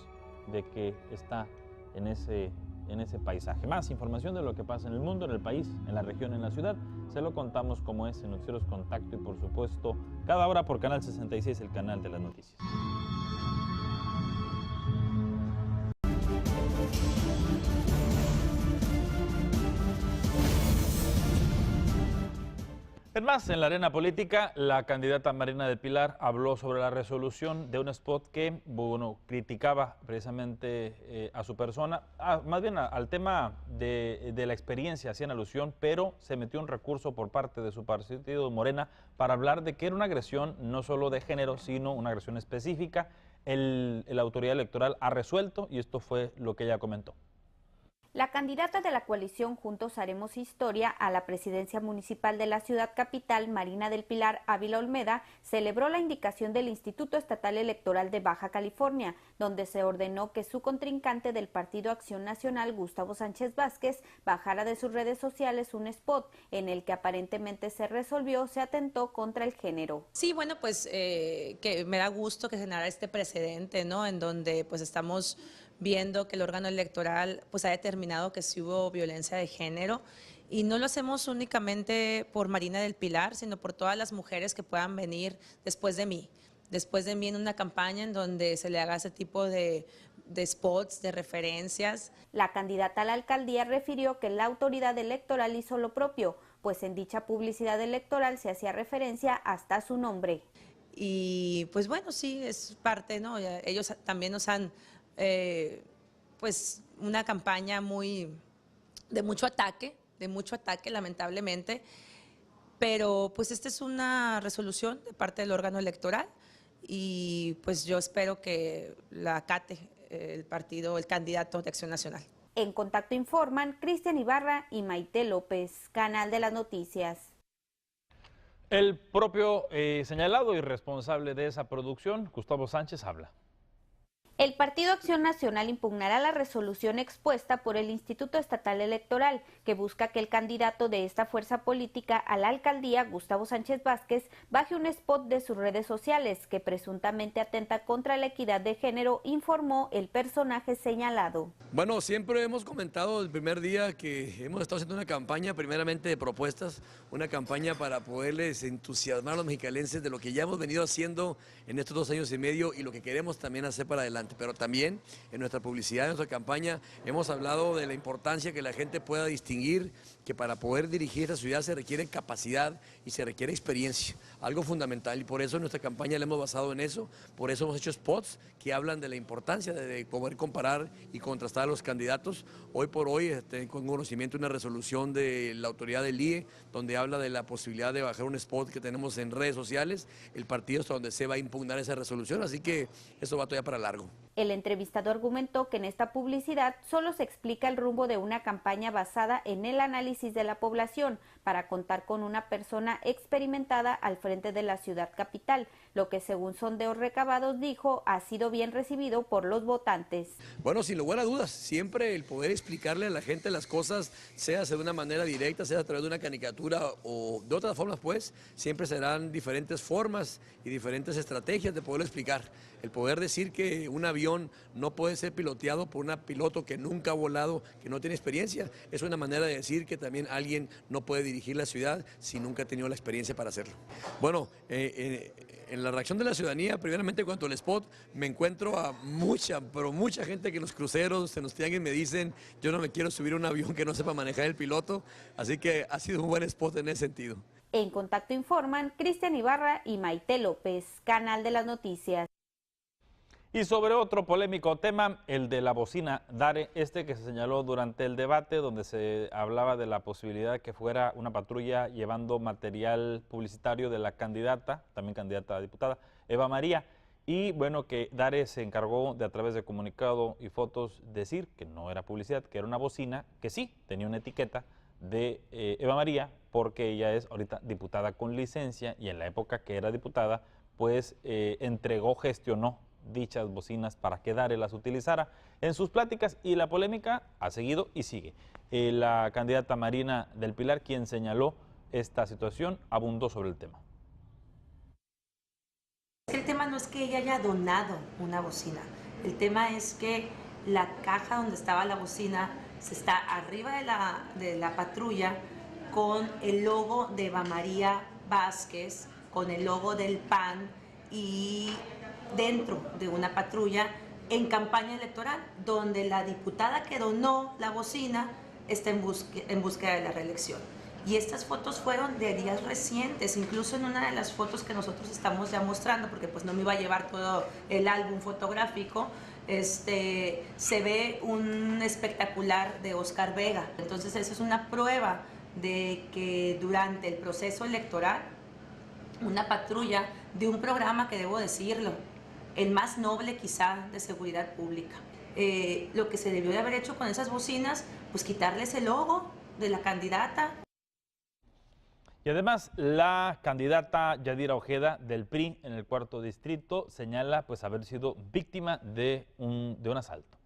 Speaker 5: de que está en ese paisaje. Más información de lo que pasa en el mundo, en el país, en la región, en la ciudad, se lo contamos como es en Noticieros Contacto y por supuesto cada hora por Canal 66, el canal de las noticias. Es más, en la arena política, la candidata Marina del Pilar habló sobre la resolución de un spot que, bueno, criticaba precisamente a su persona, más bien al tema de la experiencia, hacían alusión, pero se metió un recurso por parte de su partido Morena para hablar de que era una agresión no solo de género, sino una agresión específica. La autoridad electoral ha resuelto y esto fue lo que ella comentó.
Speaker 3: La candidata de la coalición Juntos Haremos Historia a la presidencia municipal de la ciudad capital, Marina del Pilar Ávila Olmeda, celebró la indicación del Instituto Estatal Electoral de Baja California, donde se ordenó que su contrincante del Partido Acción Nacional, Gustavo Sánchez Vázquez, bajara de sus redes sociales un spot en el que aparentemente se atentó contra el género.
Speaker 8: Sí, bueno, pues que me da gusto que se generara este precedente, ¿no? En donde pues estamos viendo que el órgano electoral pues ha determinado que sí hubo violencia de género y no lo hacemos únicamente por Marina del Pilar, sino por todas las mujeres que puedan venir después de mí en una campaña en donde se le haga ese tipo de spots, de referencias.
Speaker 3: La candidata a la alcaldía refirió que la autoridad electoral hizo lo propio, pues en dicha publicidad electoral se hacía referencia hasta su nombre.
Speaker 8: Y pues bueno, sí, es parte, ¿no? Ellos también nos han pues una campaña de mucho ataque lamentablemente, pero pues esta es una resolución de parte del órgano electoral y pues yo espero que la acate el candidato de Acción Nacional.
Speaker 3: En Contacto informan Cristian Ibarra y Maite López, Canal de las Noticias.
Speaker 5: El propio señalado y responsable de esa producción, Gustavo Sánchez, habla.
Speaker 3: El Partido Acción Nacional impugnará la resolución expuesta por el Instituto Estatal Electoral, que busca que el candidato de esta fuerza política a la alcaldía, Gustavo Sánchez Vázquez, baje un spot de sus redes sociales que presuntamente atenta contra la equidad de género, informó el personaje señalado.
Speaker 9: Bueno, siempre hemos comentado el primer día que hemos estado haciendo una campaña primeramente de propuestas, una campaña para poderles entusiasmar a los mexicalenses de lo que ya hemos venido haciendo en estos 2 años y medio y lo que queremos también hacer para adelante. Pero también en nuestra publicidad, en nuestra campaña, hemos hablado de la importancia que la gente pueda distinguir que para poder dirigir esta ciudad se requiere capacidad y se requiere experiencia, algo fundamental, y por eso nuestra campaña la hemos basado en eso, por eso hemos hecho spots que hablan de la importancia de poder comparar y contrastar a los candidatos. Hoy por hoy, con conocimiento de una resolución de la autoridad del IE, donde habla de la posibilidad de bajar un spot que tenemos en redes sociales, el partido hasta donde se va a impugnar esa resolución, así que eso va todavía para largo.
Speaker 3: El entrevistado argumentó que en esta publicidad solo se explica el rumbo de una campaña basada en el análisis de la población para contar con una persona experimentada al frente de la ciudad capital, lo que según sondeos recabados, dijo, ha sido bien recibido por los votantes.
Speaker 9: Bueno, sin lugar a dudas, siempre el poder explicarle a la gente las cosas, sea de una manera directa, sea a través de una caricatura o de otras formas, pues, siempre serán diferentes formas y diferentes estrategias de poderlo explicar. El poder decir que una avión no puede ser piloteado por un piloto que nunca ha volado, que no tiene experiencia. Es una manera de decir que también alguien no puede dirigir la ciudad si nunca ha tenido la experiencia para hacerlo. Bueno, en la reacción de la ciudadanía, primeramente en cuanto al spot, me encuentro a mucha gente que en los cruceros, en los tianguis me dicen, yo no me quiero subir a un avión que no sepa manejar el piloto, así que ha sido un buen spot en ese sentido.
Speaker 3: En Contacto informan Cristian Ibarra y Maite López, Canal de las Noticias.
Speaker 5: Y sobre otro polémico tema, el de la bocina Dare, que se señaló durante el debate, donde se hablaba de la posibilidad de que fuera una patrulla llevando material publicitario de la candidata, también candidata a diputada, Eva María, y bueno, que Dare se encargó de, a través de comunicado y fotos, decir que no era publicidad, que era una bocina, que sí tenía una etiqueta de Eva María, porque ella es ahorita diputada con licencia, y en la época que era diputada, pues gestionó dichas bocinas para que Dare las utilizara en sus pláticas, y la polémica ha seguido y sigue. La candidata Marina del Pilar, quien señaló esta situación, abundó sobre el tema.
Speaker 10: El tema no es que ella haya donado una bocina, el tema es que la caja donde estaba la bocina se está arriba de la patrulla con el logo de Eva María Vázquez, con el logo del PAN y dentro de una patrulla en campaña electoral, donde la diputada que donó la bocina está en búsqueda de la reelección. Y estas fotos fueron de días recientes, incluso en una de las fotos que nosotros estamos ya mostrando, porque pues no me iba a llevar todo el álbum fotográfico, se ve un espectacular de Oscar Vega. Entonces esa es una prueba de que durante el proceso electoral, una patrulla de un programa que, debo decirlo, el más noble quizá de seguridad pública. Lo que se debió de haber hecho con esas bocinas, pues quitarles el logo de la candidata.
Speaker 5: Y además, la candidata Yadira Ojeda del PRI en el 4º distrito señala pues haber sido víctima de un asalto.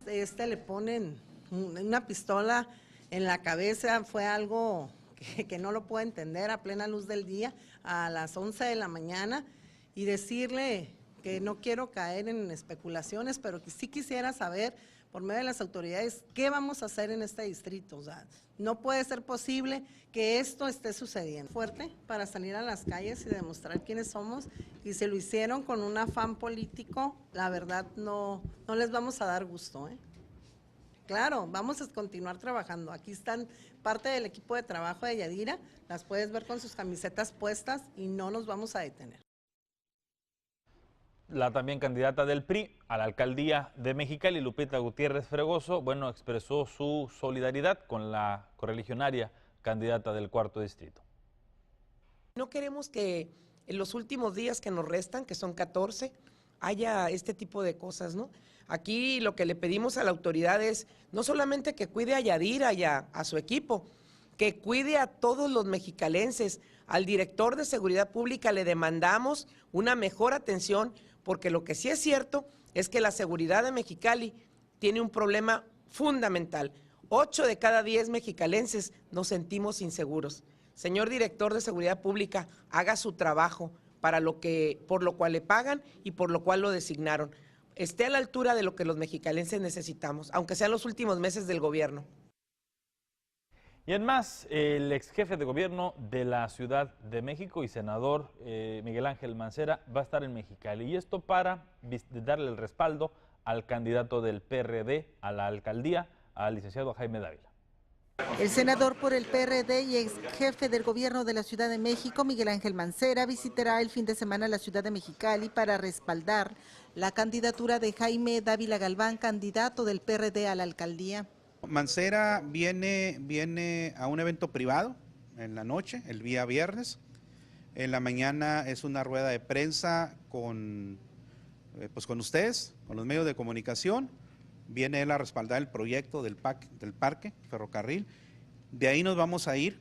Speaker 12: Le ponen una pistola en la cabeza, fue algo que no lo puedo entender a plena luz del día, a las 11 de la mañana, y decirle que no quiero caer en especulaciones, pero que sí quisiera saber por medio de las autoridades qué vamos a hacer en este distrito. O sea, no puede ser posible que esto esté sucediendo. Fuerte para salir a las calles y demostrar quiénes somos, y se lo hicieron con un afán político, la verdad no les vamos a dar gusto, ¿eh? Claro, vamos a continuar trabajando. Aquí están parte del equipo de trabajo de Yadira, las puedes ver con sus camisetas puestas y no nos vamos a detener.
Speaker 5: La también candidata del PRI a la alcaldía de Mexicali, Lupita Gutiérrez Fregoso, bueno, expresó su solidaridad con la correligionaria candidata del 4º distrito.
Speaker 13: No queremos que en los últimos días que nos restan, que son 14, haya este tipo de cosas, ¿no? Aquí lo que le pedimos a la autoridad es no solamente que cuide a Yadira y a su equipo, que cuide a todos los mexicalenses. Al director de Seguridad Pública le demandamos una mejor atención, porque lo que sí es cierto es que la seguridad de Mexicali tiene un problema fundamental. 8 de cada 10 mexicalenses nos sentimos inseguros. Señor director de Seguridad Pública, haga su trabajo por lo cual le pagan y por lo cual lo designaron. Esté a la altura de lo que los mexicalenses necesitamos, aunque sean los últimos meses del gobierno.
Speaker 5: Y en más, el ex jefe de gobierno de la Ciudad de México y senador Miguel Ángel Mancera va a estar en Mexicali, y esto para darle el respaldo al candidato del PRD a la alcaldía, al licenciado Jaime Dávila.
Speaker 14: El senador por el PRD y ex jefe del gobierno de la Ciudad de México, Miguel Ángel Mancera, visitará el fin de semana la ciudad de Mexicali para respaldar la candidatura de Jaime Dávila Galván, candidato del PRD a la alcaldía.
Speaker 25: Mancera viene a un evento privado en la noche, el día viernes. En la mañana es una rueda de prensa con ustedes, con los medios de comunicación. Viene él a respaldar el proyecto del parque ferrocarril. De ahí nos vamos a ir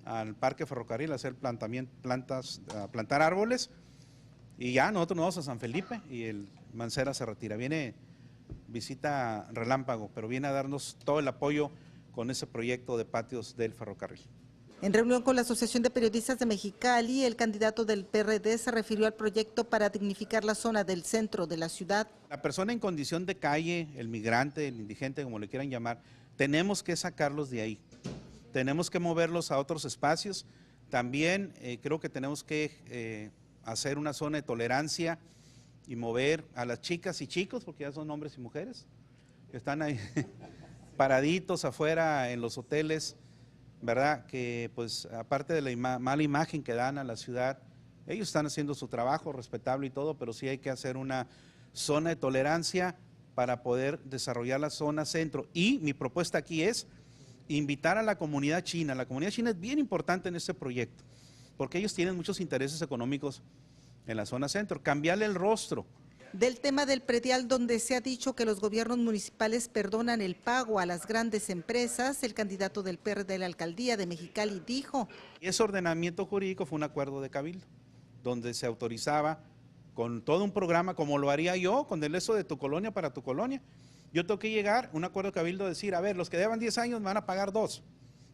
Speaker 25: al parque ferrocarril a hacer plantar árboles, y ya nosotros nos vamos a San Felipe y el Mancera se retira. Viene visita relámpago, pero viene a darnos todo el apoyo con ese proyecto de patios del ferrocarril.
Speaker 14: En reunión con la Asociación de Periodistas de Mexicali, el candidato del PRD se refirió al proyecto para dignificar la zona del centro de la ciudad.
Speaker 25: La persona en condición de calle, el migrante, el indigente, como le quieran llamar, tenemos que sacarlos de ahí. Tenemos que moverlos a otros espacios. También creo que tenemos que hacer una zona de tolerancia y mover a las chicas y chicos, porque ya son hombres y mujeres, que están ahí paraditos afuera en los hoteles, ¿verdad? Que pues aparte de la mala imagen que dan a la ciudad, ellos están haciendo su trabajo respetable y todo, pero sí hay que hacer una zona de tolerancia para poder desarrollar la zona centro. Y mi propuesta aquí es invitar a la comunidad china. La comunidad china es bien importante en este proyecto, porque ellos tienen muchos intereses económicos en la zona centro. Cambiarle el rostro.
Speaker 14: Del tema del predial, donde se ha dicho que los gobiernos municipales perdonan el pago a las grandes empresas, el candidato del PRD de la alcaldía de Mexicali dijo:
Speaker 25: Ese ordenamiento jurídico fue un acuerdo de cabildo, donde se autorizaba con todo un programa, como lo haría yo, con el eso de tu colonia para tu colonia. Yo tengo que llegar, un acuerdo de cabildo, decir, a ver, los que deban 10 años me van a pagar 2,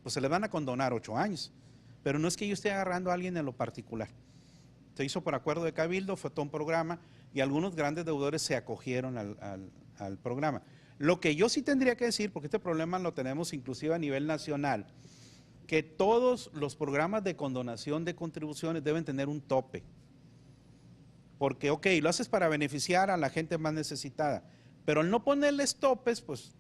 Speaker 25: pues se les van a condonar 8 años. Pero no es que yo esté agarrando a alguien en lo particular. Se hizo por acuerdo de cabildo, fue todo un programa y algunos grandes deudores se acogieron al programa. Lo que yo sí tendría que decir, porque este problema lo tenemos inclusive a nivel nacional, que todos los programas de condonación de contribuciones deben tener un tope. Porque, ok, lo haces para beneficiar a la gente más necesitada, pero al no ponerles topes, pues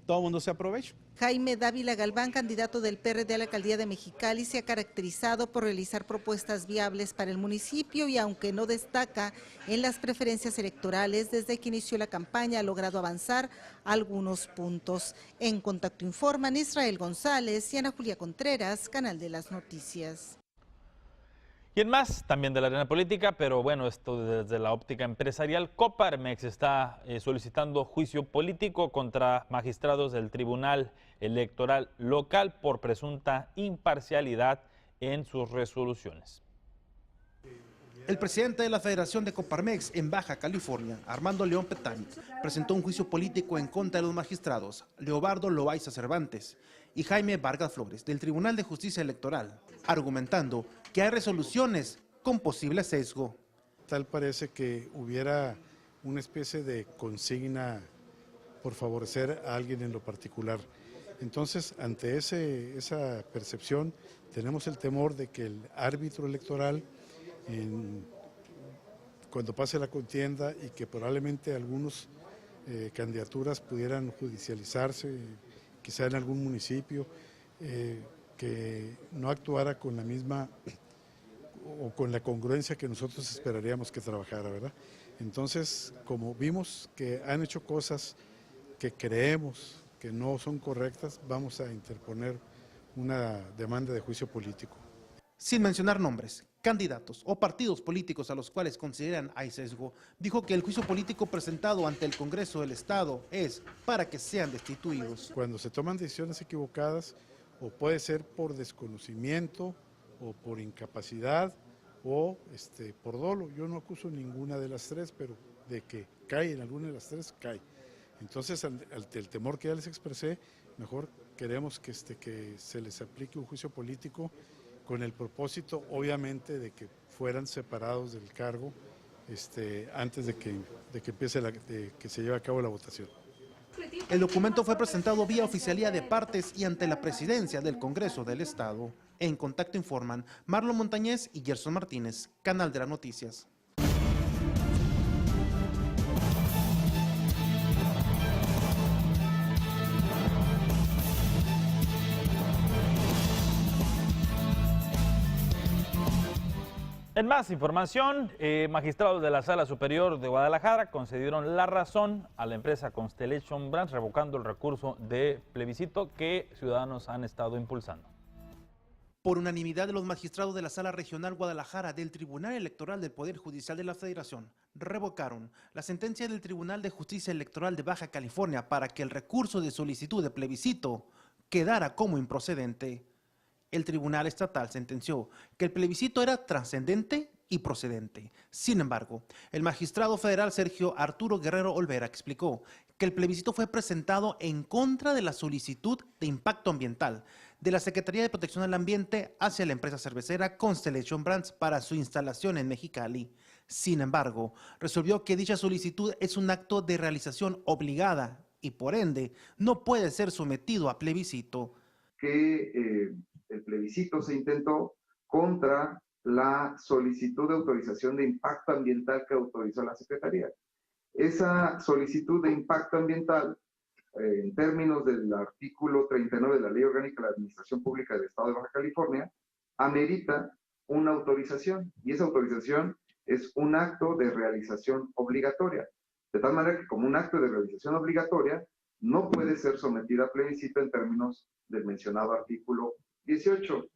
Speaker 25: todo el mundo se aprovecha.
Speaker 14: Jaime Dávila Galván, candidato del PRD a la alcaldía de Mexicali, se ha caracterizado por realizar propuestas viables para el municipio y aunque no destaca en las preferencias electorales, desde que inició la campaña ha logrado avanzar algunos puntos. En Contacto informan Israel González y Ana Julia Contreras, Canal de las Noticias.
Speaker 5: Y en más, también de la arena política, pero bueno, esto desde la óptica empresarial, Coparmex está solicitando juicio político contra magistrados del Tribunal Electoral Local por presunta imparcialidad en sus resoluciones.
Speaker 11: El presidente de la Federación de Coparmex en Baja California, Armando León Petán, presentó un juicio político en contra de los magistrados Leobardo Loaiza Cervantes y Jaime Vargas Flores del Tribunal de Justicia Electoral, argumentando que hay resoluciones con posible sesgo.
Speaker 15: Tal parece que hubiera una especie de consigna por favorecer a alguien en lo particular. Entonces, ante esa percepción, tenemos el temor de que el árbitro electoral, cuando pase la contienda y que probablemente algunas candidaturas pudieran judicializarse, quizá en algún municipio, que no actuara con la misma o con la congruencia que nosotros esperaríamos que trabajara, ¿verdad? Entonces, como vimos que han hecho cosas que creemos que no son correctas, vamos a interponer una demanda de juicio político.
Speaker 11: Sin mencionar nombres, candidatos o partidos políticos a los cuales consideran hay sesgo, dijo que el juicio político presentado ante el Congreso del Estado es para que sean destituidos.
Speaker 15: Cuando se toman decisiones equivocadas, o puede ser por desconocimiento, o por incapacidad, o por dolo. Yo no acuso ninguna de las tres, pero de que cae en alguna de las tres, cae. Entonces, ante el temor que ya les expresé, mejor queremos que se les aplique un juicio político con el propósito, obviamente, de que fueran separados del cargo antes de que empiece que se lleve a cabo la votación.
Speaker 11: El documento fue presentado vía oficialía de partes y ante la presidencia del Congreso del Estado. En Contacto informan Marlon Montañez y Gerson Martínez, Canal de las Noticias.
Speaker 5: En más información, magistrados de la Sala Superior de Guadalajara concedieron la razón a la empresa Constellation Brands, revocando el recurso de plebiscito que ciudadanos han estado impulsando.
Speaker 11: Por unanimidad de los magistrados de la Sala Regional Guadalajara del Tribunal Electoral del Poder Judicial de la Federación, revocaron la sentencia del Tribunal de Justicia Electoral de Baja California para que el recurso de solicitud de plebiscito quedara como improcedente. El Tribunal Estatal sentenció que el plebiscito era trascendente y procedente. Sin embargo, el magistrado federal Sergio Arturo Guerrero Olvera explicó que el plebiscito fue presentado en contra de la solicitud de impacto ambiental de la Secretaría de Protección del Ambiente hacia la empresa cervecera Constellation Brands para su instalación en Mexicali. Sin embargo, resolvió que dicha solicitud es un acto de realización obligada y por ende no puede ser sometido a plebiscito.
Speaker 16: Que el plebiscito se intentó contra la solicitud de autorización de impacto ambiental que autorizó la Secretaría. Esa solicitud de impacto ambiental, en términos del artículo 39 de la Ley Orgánica de la Administración Pública del Estado de Baja California, amerita una autorización, y esa autorización es un acto de realización obligatoria. De tal manera que como un acto de realización obligatoria, no puede ser sometida a plebiscito en términos del mencionado artículo 18.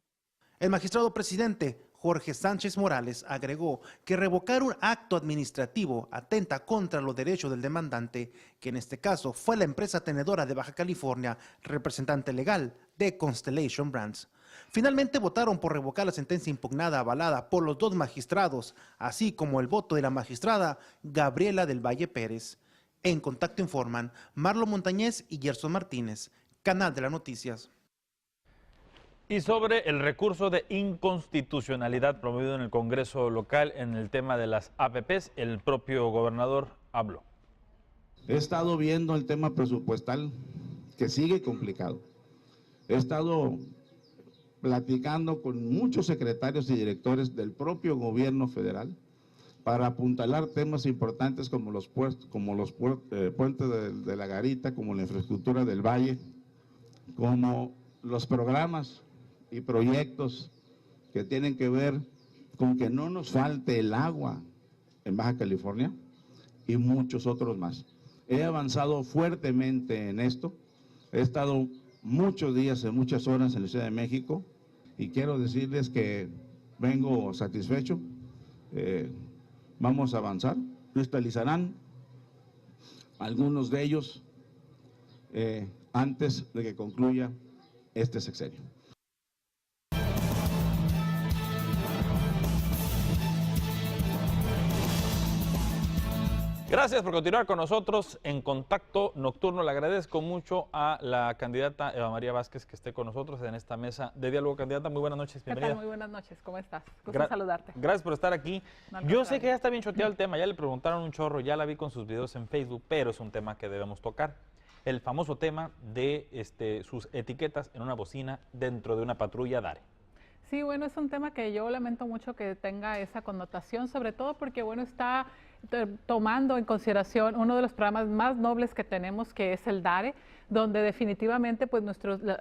Speaker 11: El magistrado presidente Jorge Sánchez Morales agregó que revocar un acto administrativo atenta contra los derechos del demandante, que en este caso fue la empresa tenedora de Baja California, representante legal de Constellation Brands. Finalmente votaron por revocar la sentencia impugnada avalada por los dos magistrados, así como el voto de la magistrada Gabriela del Valle Pérez. En Contacto informan Marlon Montañez y Gerson Martínez, Canal de las Noticias.
Speaker 5: Y sobre el recurso de inconstitucionalidad promovido en el Congreso local en el tema de las APPs, el propio gobernador habló.
Speaker 2: He estado viendo el tema presupuestal, que sigue complicado. He estado platicando con muchos secretarios y directores del propio gobierno federal para apuntalar temas importantes como los puentes de la Garita, como la infraestructura del Valle, como los programas y proyectos que tienen que ver con que no nos falte el agua en Baja California y muchos otros más. He avanzado fuertemente en esto, he estado muchos días, en muchas horas en la Ciudad de México y quiero decirles que vengo satisfecho. Vamos a avanzar, cristalizarán algunos de ellos antes de que concluya este sexenio.
Speaker 5: Gracias por continuar con nosotros en Contacto Nocturno. Le agradezco mucho a la candidata Eva María Vázquez que esté con nosotros en esta mesa de diálogo. Candidata, muy buenas noches, bienvenida.
Speaker 17: ¿Qué tal? Muy buenas noches, ¿cómo estás? Gusto saludarte.
Speaker 5: Gracias por estar aquí. Yo sé que ya está bien choteado el tema, ya le preguntaron un chorro, ya la vi con sus videos en Facebook, pero es un tema que debemos tocar. El famoso tema de sus etiquetas en una bocina dentro de una patrulla DARE.
Speaker 17: Sí, bueno, es un tema que yo lamento mucho que tenga esa connotación, sobre todo porque, bueno, está tomando en consideración uno de los programas más nobles que tenemos, que es el DARE, donde definitivamente pues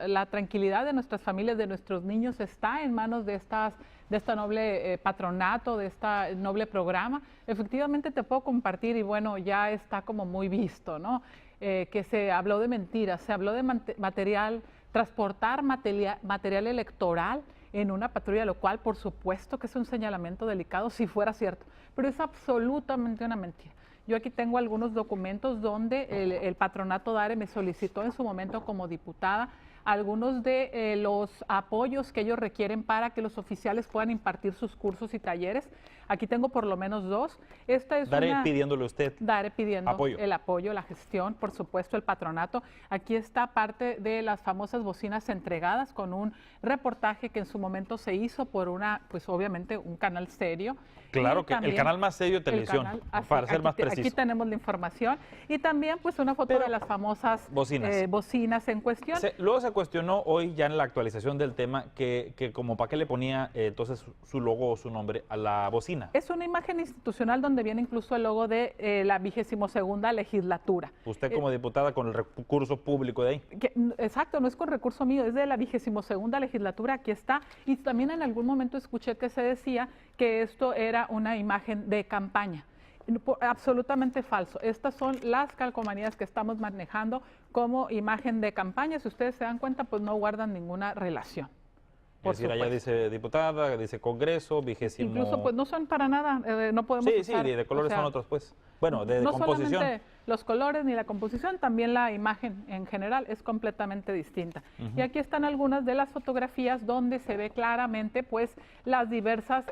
Speaker 17: la tranquilidad de nuestras familias, de nuestros niños está en manos de esta noble patronato, de este noble programa. Efectivamente te puedo compartir y bueno, ya está como muy visto, ¿no? Que se habló de mentiras, se habló de transportar material electoral en una patrulla, lo cual por supuesto que es un señalamiento delicado si fuera cierto, pero es absolutamente una mentira. Yo aquí tengo algunos documentos donde el patronato DARE me solicitó en su momento como diputada algunos de los apoyos que ellos requieren para que los oficiales puedan impartir sus cursos y talleres. Aquí tengo por lo menos dos. Esta es
Speaker 5: DARE pidiéndole usted
Speaker 17: DARE pidiendo
Speaker 5: apoyo.
Speaker 17: El apoyo, la gestión, por supuesto el patronato. Aquí está parte de las famosas bocinas entregadas con un reportaje que en su momento se hizo por pues obviamente un canal serio.
Speaker 5: Claro, que el canal más serio de televisión, para ser más preciso.
Speaker 17: Aquí tenemos la información y también pues una foto de las famosas bocinas en cuestión.
Speaker 5: Luego se cuestionó hoy ya en la actualización del tema que como para qué le ponía entonces su logo o su nombre a la bocina.
Speaker 17: Es una imagen institucional donde viene incluso el logo de la 22ª legislatura.
Speaker 5: Usted como diputada con el recurso público de ahí.
Speaker 17: Exacto, no es con recurso mío, es de la 22ª legislatura, aquí está. Y también en algún momento escuché que se decía que esto era una imagen de campaña. Absolutamente falso. Estas son las calcomanías que estamos manejando como imagen de campaña. Si ustedes se dan cuenta, pues no guardan ninguna relación.
Speaker 5: Es decir, allá dice diputada, dice Congreso, 20.
Speaker 17: Incluso, pues no son para nada, no podemos usar.
Speaker 5: Sí, de colores son otros, pues. Bueno, de
Speaker 17: no
Speaker 5: composición. No
Speaker 17: solamente los colores ni la composición, también la imagen en general es completamente distinta. Y aquí están algunas de las fotografías donde se ve claramente, pues, las diversas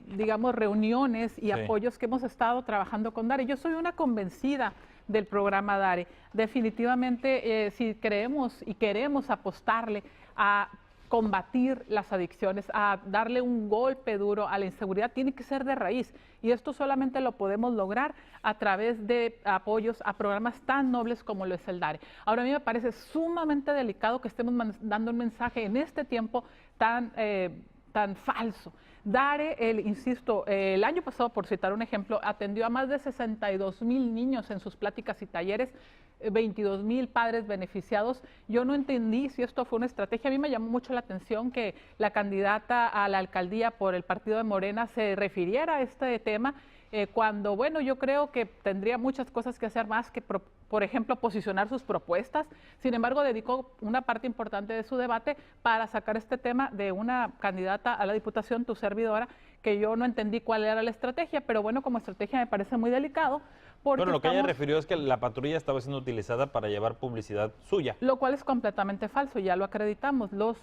Speaker 17: digamos, reuniones y apoyos que hemos estado trabajando con DARE. Yo soy una convencida del programa DARE. Definitivamente, si creemos y queremos apostarle a combatir las adicciones, a darle un golpe duro a la inseguridad, tiene que ser de raíz. Y esto solamente lo podemos lograr a través de apoyos a programas tan nobles como lo es el DARE. Ahora, a mí me parece sumamente delicado que estemos dando un mensaje en este tiempo tan falso. DARE, insisto, el año pasado, por citar un ejemplo, atendió a más de 62,000 niños en sus pláticas y talleres, 22,000 padres beneficiados. Yo no entendí si esto fue una estrategia. A mí me llamó mucho la atención que la candidata a la alcaldía por el partido de Morena se refiriera a este tema, cuando, bueno, yo creo que tendría muchas cosas que hacer más que, por ejemplo, posicionar sus propuestas. Sin embargo, dedicó una parte importante de su debate para sacar este tema de una candidata a la Diputación, tu servidora, que yo no entendí cuál era la estrategia, pero bueno, como estrategia me parece muy delicado.
Speaker 5: Bueno, lo que ella refirió es que la patrulla estaba siendo utilizada para llevar publicidad suya.
Speaker 17: Lo cual es completamente falso, ya lo acreditamos. Los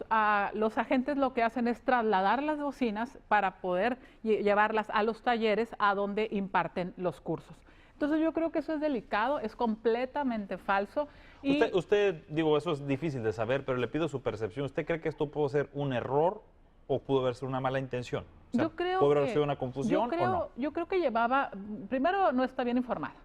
Speaker 17: agentes lo que hacen es trasladar las bocinas para poder llevarlas a los talleres a donde imparten los cursos. Entonces yo creo que eso es delicado, es completamente falso. Y
Speaker 5: Usted, digo, eso es difícil de saber, pero le pido su percepción. ¿Usted cree que esto pudo ser un error o pudo haber sido una mala intención? O sea,
Speaker 17: yo creo
Speaker 5: ¿pudo haber
Speaker 17: que,
Speaker 5: sido una confusión o no?
Speaker 17: Yo creo que llevaba, primero no está bien informada,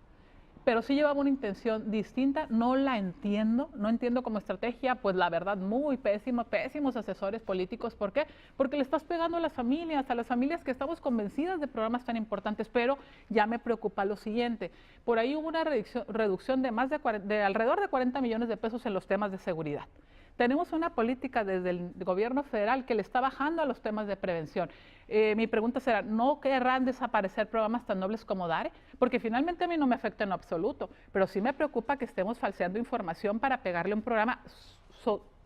Speaker 17: pero sí llevaba una intención distinta, no la entiendo, no entiendo como estrategia, pues la verdad muy pésimos asesores políticos. ¿Por qué? Porque le estás pegando a las familias que estamos convencidas de programas tan importantes, pero ya me preocupa lo siguiente. Por ahí hubo una reducción de alrededor de 40 millones de pesos en los temas de seguridad. Tenemos una política desde el gobierno federal que le está bajando a los temas de prevención. Mi pregunta será, ¿no querrán desaparecer programas tan nobles como DARE? Porque finalmente a mí no me afecta en absoluto, pero sí me preocupa que estemos falseando información para pegarle un programa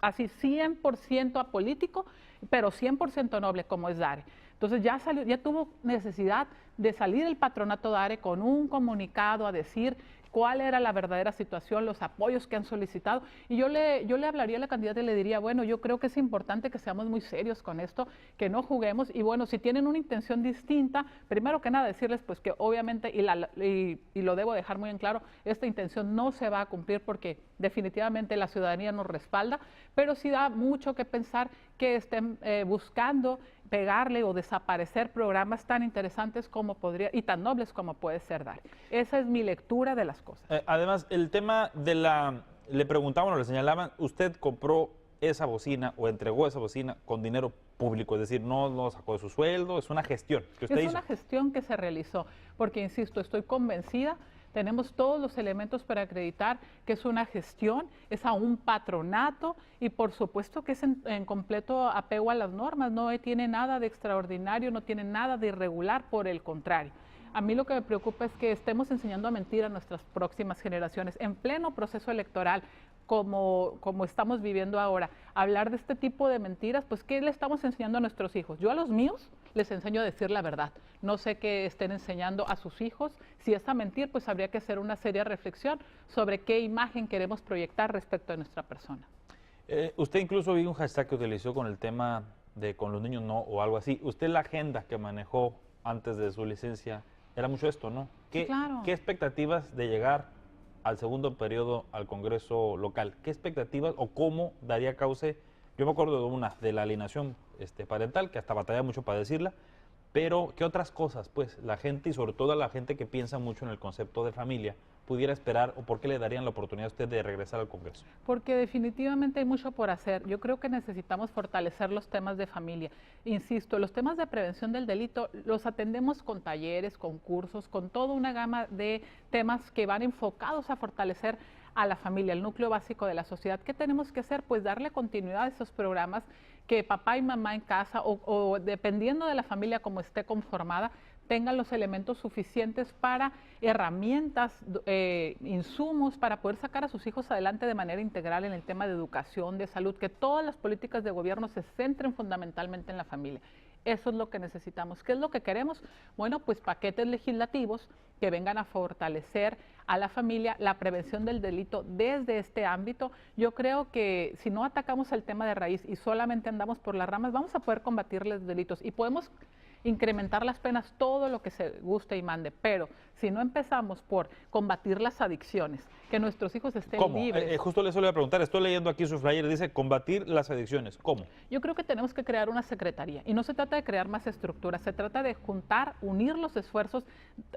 Speaker 17: así 100% apolítico, pero 100% noble como es DARE. Entonces ya tuvo necesidad de salir el patronato DARE con un comunicado a decir cuál era la verdadera situación, los apoyos que han solicitado. Y yo le hablaría a la candidata y le diría, bueno, yo creo que es importante que seamos muy serios con esto, que no juguemos. Y bueno, si tienen una intención distinta, primero que nada decirles pues que obviamente, y lo debo dejar muy en claro, esta intención no se va a cumplir porque definitivamente la ciudadanía nos respalda, pero sí da mucho que pensar que estén buscando pegarle o desaparecer programas tan interesantes como y tan nobles como puede ser DARE. Esa es mi lectura de las cosas.
Speaker 5: Además, el tema de le preguntaban o le señalaban, ¿usted compró esa bocina o entregó esa bocina con dinero público? Es decir, no lo sacó de su sueldo, es una gestión que usted hizo.
Speaker 17: Es una gestión que se realizó, porque insisto, estoy convencida. Tenemos todos los elementos para acreditar que es una gestión, es a un patronato y por supuesto que es en completo apego a las normas, no tiene nada de extraordinario, no tiene nada de irregular, por el contrario. A mí lo que me preocupa es que estemos enseñando a mentir a nuestras próximas generaciones en pleno proceso electoral, como estamos viviendo ahora. Hablar de este tipo de mentiras, pues ¿qué le estamos enseñando a nuestros hijos? Yo a los míos les enseño a decir la verdad. No sé qué estén enseñando a sus hijos. Si es a mentir, pues habría que hacer una seria reflexión sobre qué imagen queremos proyectar respecto a nuestra persona.
Speaker 5: Usted incluso vi un hashtag que utilizó con el tema de con los niños no o algo así. Usted la agenda que manejó antes de su licencia era mucho esto, ¿no?
Speaker 17: Sí, claro.
Speaker 5: ¿Qué expectativas de llegar al segundo periodo al Congreso local? ¿Qué expectativas o cómo daría cauce? Yo me acuerdo de la alienación parental, que hasta batalla mucho para decirla, pero ¿qué otras cosas, pues, la gente y sobre todo la gente que piensa mucho en el concepto de familia pudiera esperar o por qué le darían la oportunidad a usted de regresar al Congreso?
Speaker 17: Porque definitivamente hay mucho por hacer. Yo creo que necesitamos fortalecer los temas de familia. Insisto, los temas de prevención del delito los atendemos con talleres, con cursos, con toda una gama de temas que van enfocados a fortalecer a la familia, el núcleo básico de la sociedad. ¿Qué tenemos que hacer? Pues darle continuidad a esos programas, que papá y mamá en casa o dependiendo de la familia como esté conformada, tengan los elementos suficientes para herramientas, insumos para poder sacar a sus hijos adelante de manera integral en el tema de educación, de salud, que todas las políticas de gobierno se centren fundamentalmente en la familia. Eso es lo que necesitamos. ¿Qué es lo que queremos? Bueno, pues paquetes legislativos que vengan a fortalecer a la familia, la prevención del delito desde este ámbito. Yo creo que si no atacamos el tema de raíz y solamente andamos por las ramas, vamos a poder combatir los delitos y podemos incrementar las penas todo lo que se guste y mande, pero Si no empezamos por combatir las adicciones, que nuestros hijos estén
Speaker 5: ¿Cómo?
Speaker 17: libres.
Speaker 5: Justo eso le voy a preguntar, estoy leyendo aquí su flyer, dice combatir las adicciones. ¿Cómo?
Speaker 17: Yo creo que tenemos que crear una secretaría y no se trata de crear más estructuras, se trata de juntar, unir los esfuerzos.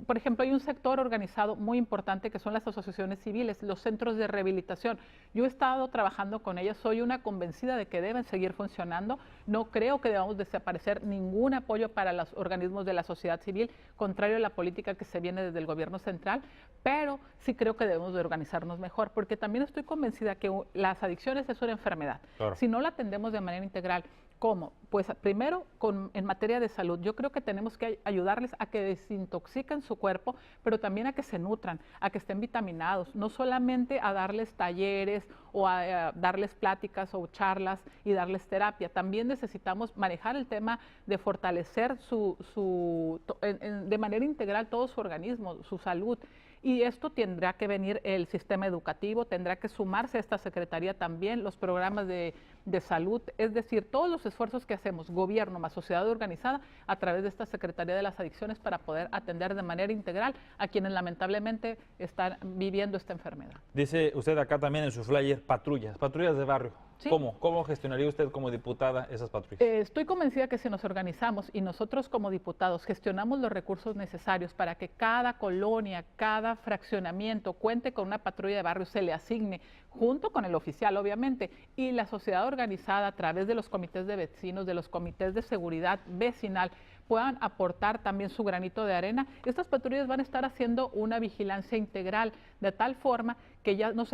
Speaker 17: Por ejemplo, hay un sector organizado muy importante que son las asociaciones civiles, los centros de rehabilitación. Yo he estado trabajando con ellas, soy una convencida de que deben seguir funcionando. No creo que debamos desaparecer ningún apoyo para los organismos de la sociedad civil, contrario a la política que se viene desde el gobierno central, pero sí creo que debemos de organizarnos mejor, porque también estoy convencida que las adicciones es una enfermedad. Claro. Si no la atendemos de manera integral, ¿cómo? Pues primero en materia de salud, yo creo que tenemos que ayudarles a que desintoxiquen su cuerpo, pero también a que se nutran, a que estén vitaminados, no solamente a darles talleres o a darles pláticas o charlas y darles terapia. También necesitamos manejar el tema de fortalecer de manera integral todo su organismo, su salud. Y esto tendrá que venir el sistema educativo, tendrá que sumarse a esta secretaría también, los programas de salud, es decir, todos los esfuerzos que hacemos, gobierno más sociedad organizada, a través de esta Secretaría de las Adicciones para poder atender de manera integral a quienes lamentablemente están viviendo esta enfermedad.
Speaker 5: Dice usted acá también en su flyer, patrullas de barrio. ¿Sí? ¿Cómo gestionaría usted como diputada esas patrullas?
Speaker 17: Estoy convencida que si nos organizamos y nosotros como diputados gestionamos los recursos necesarios para que cada colonia, cada fraccionamiento cuente con una patrulla de barrio, se le asigne junto con el oficial obviamente, y la sociedad organizada a través de los comités de vecinos, de los comités de seguridad vecinal, puedan aportar también su granito de arena. Estas patrullas van a estar haciendo una vigilancia integral de tal forma que ya nos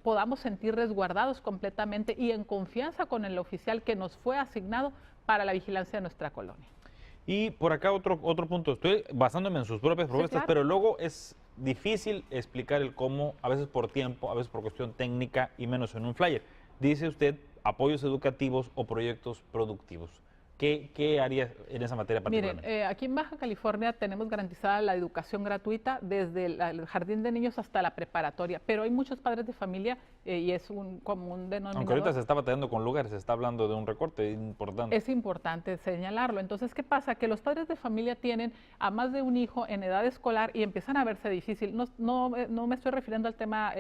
Speaker 17: podamos sentir resguardados completamente y en confianza con el oficial que nos fue asignado para la vigilancia de nuestra colonia.
Speaker 5: Y por acá otro punto, estoy basándome en sus propias propuestas, sí, claro, pero luego es difícil explicar el cómo, a veces por tiempo, a veces por cuestión técnica y menos en un flyer. Dice usted apoyos educativos o proyectos productivos. ¿Qué haría en esa materia particularmente?
Speaker 17: Miren, aquí en Baja California tenemos garantizada la educación gratuita desde el jardín de niños hasta la preparatoria, pero hay muchos padres de familia y es un común denominador.
Speaker 5: Aunque ahorita se está batallando con lugares, se está hablando de un recorte importante.
Speaker 17: Es importante señalarlo. Entonces, ¿qué pasa? Que los padres de familia tienen a más de un hijo en edad escolar y empiezan a verse difícil. No me estoy refiriendo al tema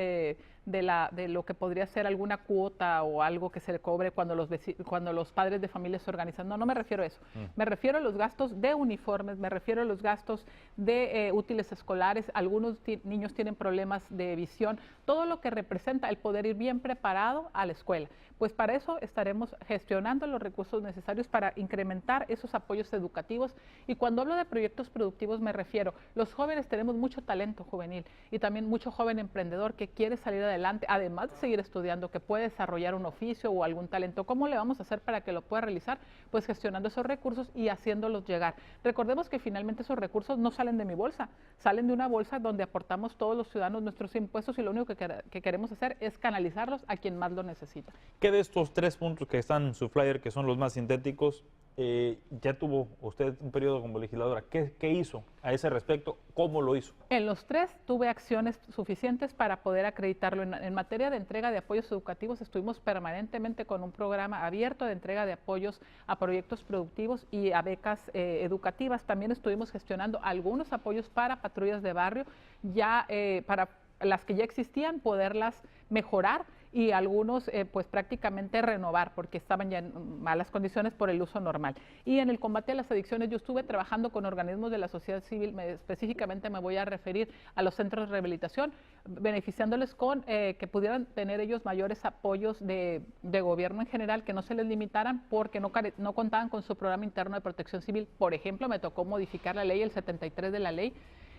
Speaker 17: de lo que podría ser alguna cuota o algo que se le cobre cuando los padres de familia se organizan. No me refiero a eso. Me refiero a los gastos de uniformes, me refiero a los gastos de útiles escolares. Algunos niños tienen problemas de visión. Todo lo que representa el poder ir bien preparado a la escuela. Pues para eso estaremos gestionando los recursos necesarios para incrementar esos apoyos educativos. Y cuando hablo de proyectos productivos me refiero, los jóvenes tenemos mucho talento juvenil y también mucho joven emprendedor que quiere salir adelante, además de seguir estudiando, que puede desarrollar un oficio o algún talento. ¿Cómo le vamos a hacer para que lo pueda realizar? Pues gestionando esos recursos y haciéndolos llegar. Recordemos que finalmente esos recursos no salen de mi bolsa, salen de una bolsa donde aportamos todos los ciudadanos nuestros impuestos y lo único que queremos hacer es canalizarlos a quien más lo necesita.
Speaker 5: ¿Qué de estos 3 puntos que están en su flyer, que son los más sintéticos, ya tuvo usted un periodo como legisladora? ¿Qué hizo a ese respecto? ¿Cómo lo hizo?
Speaker 17: En los 3 tuve acciones suficientes para poder acreditarlo. En materia de entrega de apoyos educativos estuvimos permanentemente con un programa abierto de entrega de apoyos a proyectos productivos y a becas educativas. También estuvimos gestionando algunos apoyos para patrullas de barrio, ya para las que ya existían, poderlas mejorar y algunos pues prácticamente renovar porque estaban ya en malas condiciones por el uso normal. Y en el combate a las adicciones yo estuve trabajando con organismos de la sociedad civil, específicamente me voy a referir a los centros de rehabilitación, beneficiándoles con que pudieran tener ellos mayores apoyos de gobierno en general, que no se les limitaran porque no contaban con su programa interno de protección civil. Por ejemplo, me tocó modificar la ley, el 73 de la ley.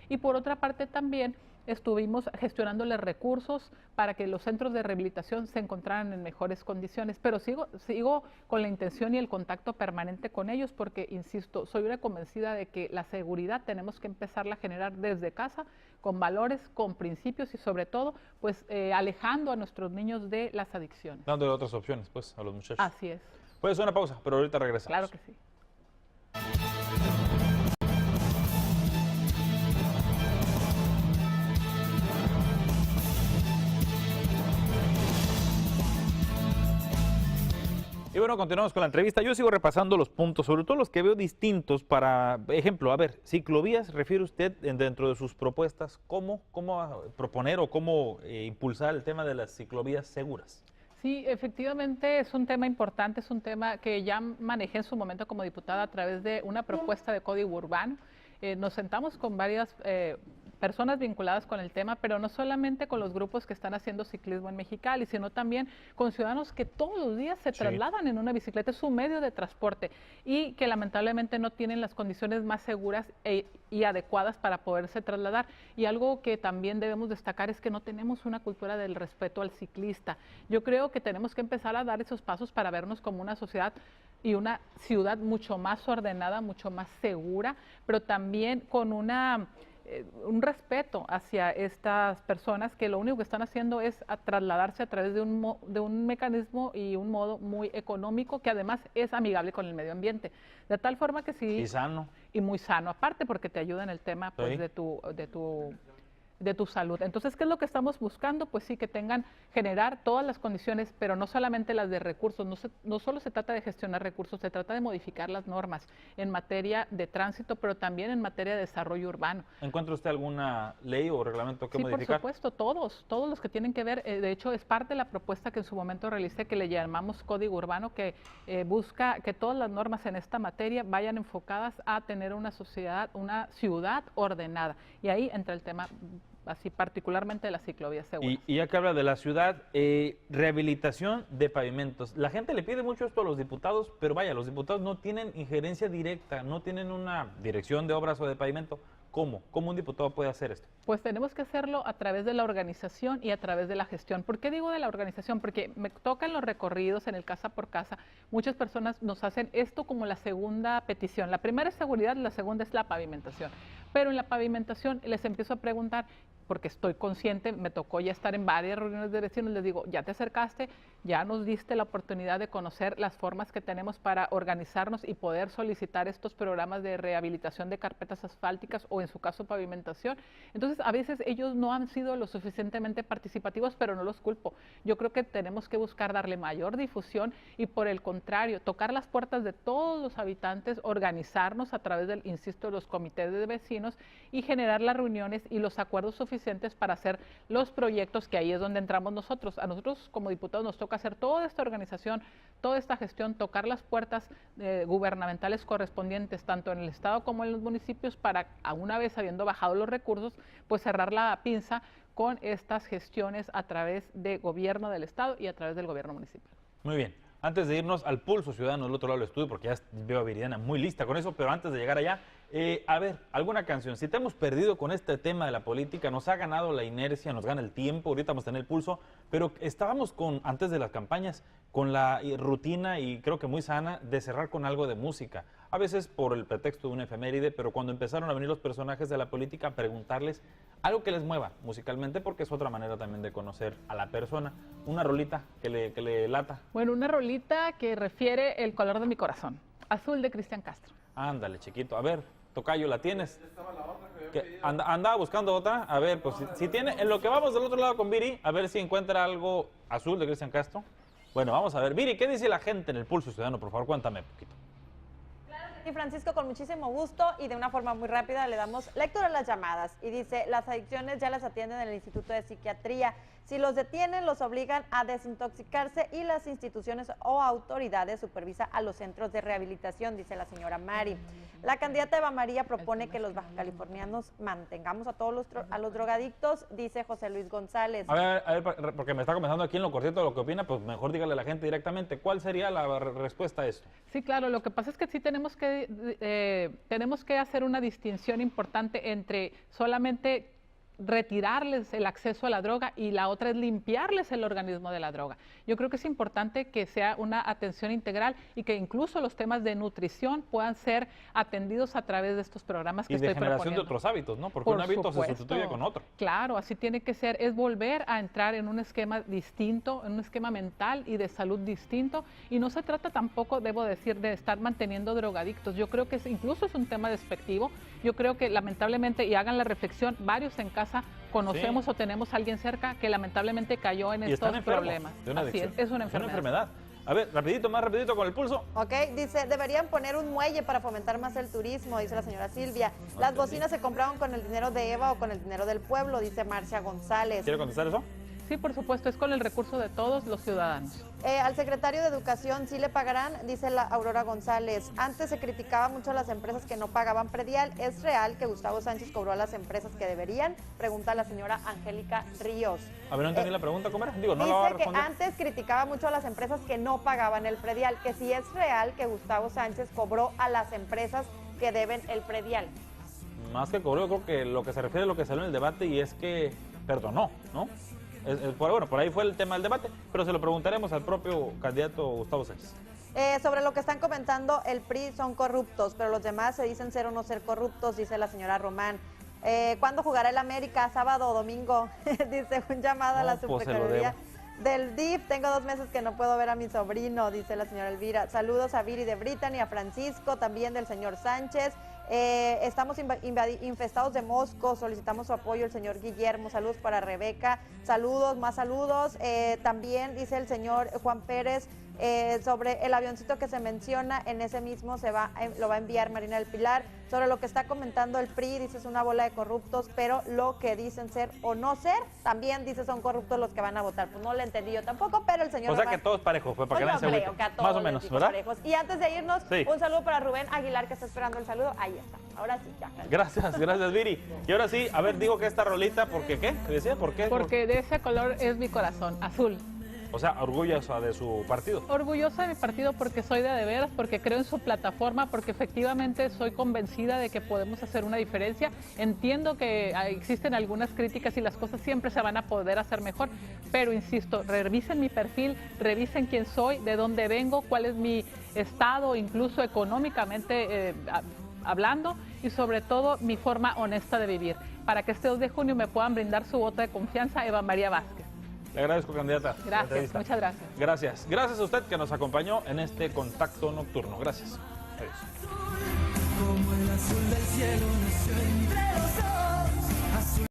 Speaker 17: Y por otra parte también estuvimos gestionándoles recursos para que los centros de rehabilitación se encontraran en mejores condiciones, pero sigo con la intención y el contacto permanente con ellos porque, insisto, soy una convencida de que la seguridad tenemos que empezarla a generar desde casa, con valores, con principios y sobre todo, pues alejando a nuestros niños de las adicciones.
Speaker 5: Dándole otras opciones, pues, a los muchachos.
Speaker 17: Así es.
Speaker 5: Pues una pausa, pero ahorita regresamos.
Speaker 17: Claro que sí.
Speaker 5: Y bueno, continuamos con la entrevista. Yo sigo repasando los puntos, sobre todo los que veo distintos. Para ejemplo, a ver, ciclovías, refiere usted dentro de sus propuestas, ¿cómo proponer o cómo impulsar el tema de las ciclovías seguras?
Speaker 17: Sí, efectivamente es un tema importante, es un tema que ya manejé en su momento como diputada a través de una propuesta de código urbano. Nos sentamos con varias personas vinculadas con el tema, pero no solamente con los grupos que están haciendo ciclismo en Mexicali, sino también con ciudadanos que todos los días se trasladan en una bicicleta, es su medio de transporte y que lamentablemente no tienen las condiciones más seguras y adecuadas para poderse trasladar. Y algo que también debemos destacar es que no tenemos una cultura del respeto al ciclista. Yo creo que tenemos que empezar a dar esos pasos para vernos como una sociedad y una ciudad mucho más ordenada, mucho más segura, pero también con un respeto hacia estas personas que lo único que están haciendo es trasladarse a través de un mecanismo y un modo muy económico que además es amigable con el medio ambiente. De tal forma que sí.
Speaker 5: Y sano.
Speaker 17: Y muy sano, aparte porque te ayuda en el tema pues, de tu salud. Entonces, ¿qué es lo que estamos buscando? Pues sí, que generar todas las condiciones, pero no solamente las de recursos, no solo se trata de gestionar recursos, se trata de modificar las normas en materia de tránsito, pero también en materia de desarrollo urbano.
Speaker 5: ¿Encuentra usted alguna ley o reglamento que modificar?
Speaker 17: Sí, por supuesto, todos los que tienen que ver, de hecho es parte de la propuesta que en su momento realicé, que le llamamos Código Urbano, que busca que todas las normas en esta materia vayan enfocadas a tener una ciudad ordenada. Y ahí entra el tema así particularmente de las ciclovías seguras.
Speaker 5: Y ya que habla de la ciudad, rehabilitación de pavimentos. La gente le pide mucho esto a los diputados, pero vaya, los diputados no tienen injerencia directa, no tienen una dirección de obras o de pavimento. ¿Cómo? ¿Cómo un diputado puede hacer esto?
Speaker 17: Pues tenemos que hacerlo a través de la organización y a través de la gestión. ¿Por qué digo de la organización? Porque me tocan los recorridos en el casa por casa. Muchas personas nos hacen esto como la segunda petición. La primera es seguridad, la segunda es la pavimentación. Pero en la pavimentación les empiezo a preguntar, porque estoy consciente, me tocó ya estar en varias reuniones de vecinos, les digo, ya te acercaste, ya nos diste la oportunidad de conocer las formas que tenemos para organizarnos y poder solicitar estos programas de rehabilitación de carpetas asfálticas o en su caso pavimentación. Entonces a veces ellos no han sido lo suficientemente participativos, pero no los culpo. Yo creo que tenemos que buscar darle mayor difusión y por el contrario, tocar las puertas de todos los habitantes, organizarnos a través del, insisto, los comités de vecinos y generar las reuniones y los acuerdos suficientes para hacer los proyectos, que ahí es donde entramos nosotros. A nosotros como diputados nos toca hacer toda esta organización, toda esta gestión, tocar las puertas gubernamentales correspondientes, tanto en el Estado como en los municipios, para, a una vez habiendo bajado los recursos, pues cerrar la pinza con estas gestiones a través de gobierno del Estado y a través del gobierno municipal.
Speaker 5: Muy bien. Antes de irnos al Pulso Ciudadano del otro lado del estudio, porque ya veo a Viridiana muy lista con eso, pero antes de llegar allá, a ver, alguna canción. Si te hemos perdido con este tema de la política, nos ha ganado la inercia, nos gana el tiempo, ahorita vamos a tener el pulso, pero estábamos antes de las campañas, con la rutina y creo que muy sana de cerrar con algo de música. A veces por el pretexto de una efeméride, pero cuando empezaron a venir los personajes de la política, preguntarles algo que les mueva musicalmente, porque es otra manera también de conocer a la persona. Una rolita que le lata.
Speaker 17: Bueno, una rolita que refiere El color de mi corazón. Azul, de Cristian Castro.
Speaker 5: Ándale, chiquito. A ver, tocayo, ¿la tienes? Andaba buscando otra. A ver, pues si tiene, en lo que vamos del otro lado con Viri, a ver si encuentra algo Azul de Cristian Castro. Bueno, vamos a ver. Viri, ¿qué dice la gente en el Pulso Ciudadano? Por favor, cuéntame un poquito.
Speaker 18: Y Francisco, con muchísimo gusto y de una forma muy rápida le damos lectura a las llamadas. Y dice, las adicciones ya las atienden en el Instituto de Psiquiatría. Si los detienen, los obligan a desintoxicarse y las instituciones o autoridades supervisan a los centros de rehabilitación, dice la señora Mari. La candidata Eva María propone que los bajacalifornianos mantengamos a todos los drogadictos, dice José Luis González.
Speaker 5: A ver, porque me está comenzando aquí en lo cortito de lo que opina, pues mejor dígale a la gente directamente. ¿Cuál sería la respuesta a esto?
Speaker 17: Sí, claro, lo que pasa es que sí tenemos que hacer una distinción importante entre solamente retirarles el acceso a la droga y la otra es limpiarles el organismo de la droga. Yo creo que es importante que sea una atención integral y que incluso los temas de nutrición puedan ser atendidos a través de estos programas que estoy proponiendo.
Speaker 5: Y de generación de otros hábitos, ¿no? Porque un hábito se sustituye con otro.
Speaker 17: Claro, así tiene que ser, es volver a entrar en un esquema distinto, en un esquema mental y de salud distinto, y no se trata tampoco, debo decir, de estar manteniendo drogadictos. Yo creo que incluso es un tema despectivo. Yo creo que lamentablemente, y hagan la reflexión, varios en casa conocemos o tenemos a alguien cerca que lamentablemente cayó en estos problemas.
Speaker 5: Así es una enfermedad. A ver, rapidito, más rapidito con el pulso.
Speaker 18: Ok, dice, deberían poner un muelle para fomentar más el turismo, dice la señora Silvia. Las bocinas se compraron con el dinero de Eva o con el dinero del pueblo, dice Marcia González.
Speaker 5: ¿Quiere contestar eso?
Speaker 17: Sí, por supuesto, es con el recurso de todos los ciudadanos.
Speaker 18: Al secretario de Educación sí le pagarán, dice la Aurora González. Antes se criticaba mucho a las empresas que no pagaban predial. ¿Es real que Gustavo Sánchez cobró a las empresas que deberían? Pregunta la señora Angélica Ríos.
Speaker 5: A ver, no entendí la pregunta, ¿cómo era? Digo, no la va a
Speaker 18: Dice que
Speaker 5: responder.
Speaker 18: antes criticaba mucho a las empresas que no pagaban el predial, que si es real que Gustavo Sánchez cobró a las empresas que deben el predial.
Speaker 5: Más que cobró, yo creo que lo que se refiere a lo que salió en el debate y es que perdonó, ¿no? Bueno, por ahí fue el tema del debate, pero se lo preguntaremos al propio candidato Gustavo Sánchez.
Speaker 18: Sobre lo que están comentando, el PRI son corruptos, pero los demás se dicen ser o no ser corruptos, dice la señora Román. ¿Cuándo jugará el América? ¿Sábado o domingo? Dice un llamado a la subsecretaría del DIF. Tengo 2 meses que no puedo ver a mi sobrino, dice la señora Elvira. Saludos a Viri de Brittany, a Francisco, también del señor Sánchez. Estamos infestados de moscos, solicitamos su apoyo el señor Guillermo. Saludos para Rebeca, saludos, más saludos. También dice el señor Juan Pérez sobre el avioncito que se menciona, en ese mismo lo va a enviar Marina del Pilar. Sobre lo que está comentando el PRI, dice es una bola de corruptos, pero lo que dicen ser o no ser, también dice son corruptos los que van a votar. Pues no lo entendí yo tampoco, pero el señor...
Speaker 5: O sea que todos parejos, pues para que nadie se agüite. Más o menos, ¿verdad?
Speaker 18: Parejos. Y antes de irnos,
Speaker 5: sí,
Speaker 18: un saludo para Rubén Aguilar, que está esperando el saludo. Ahí está, ahora sí, ya.
Speaker 5: Gracias, Viri. Y ahora sí, a ver, digo que esta rolita, ¿por qué qué? ¿Qué decía? ¿Por qué?
Speaker 17: Porque de ese color es mi corazón, azul.
Speaker 5: O sea, orgullosa de su partido.
Speaker 17: Orgullosa de mi partido porque soy de veras, porque creo en su plataforma, porque efectivamente soy convencida de que podemos hacer una diferencia. Entiendo que existen algunas críticas y las cosas siempre se van a poder hacer mejor, pero insisto, revisen mi perfil, revisen quién soy, de dónde vengo, cuál es mi estado, incluso económicamente hablando, y sobre todo mi forma honesta de vivir, para que este 2 de junio me puedan brindar su voto de confianza, Eva María Vázquez.
Speaker 5: Le agradezco, candidata.
Speaker 17: Gracias, muchas gracias.
Speaker 5: Gracias. Gracias a usted que nos acompañó en este contacto nocturno. Gracias. Adiós.
Speaker 19: Como el azul del cielo nació entre los dos.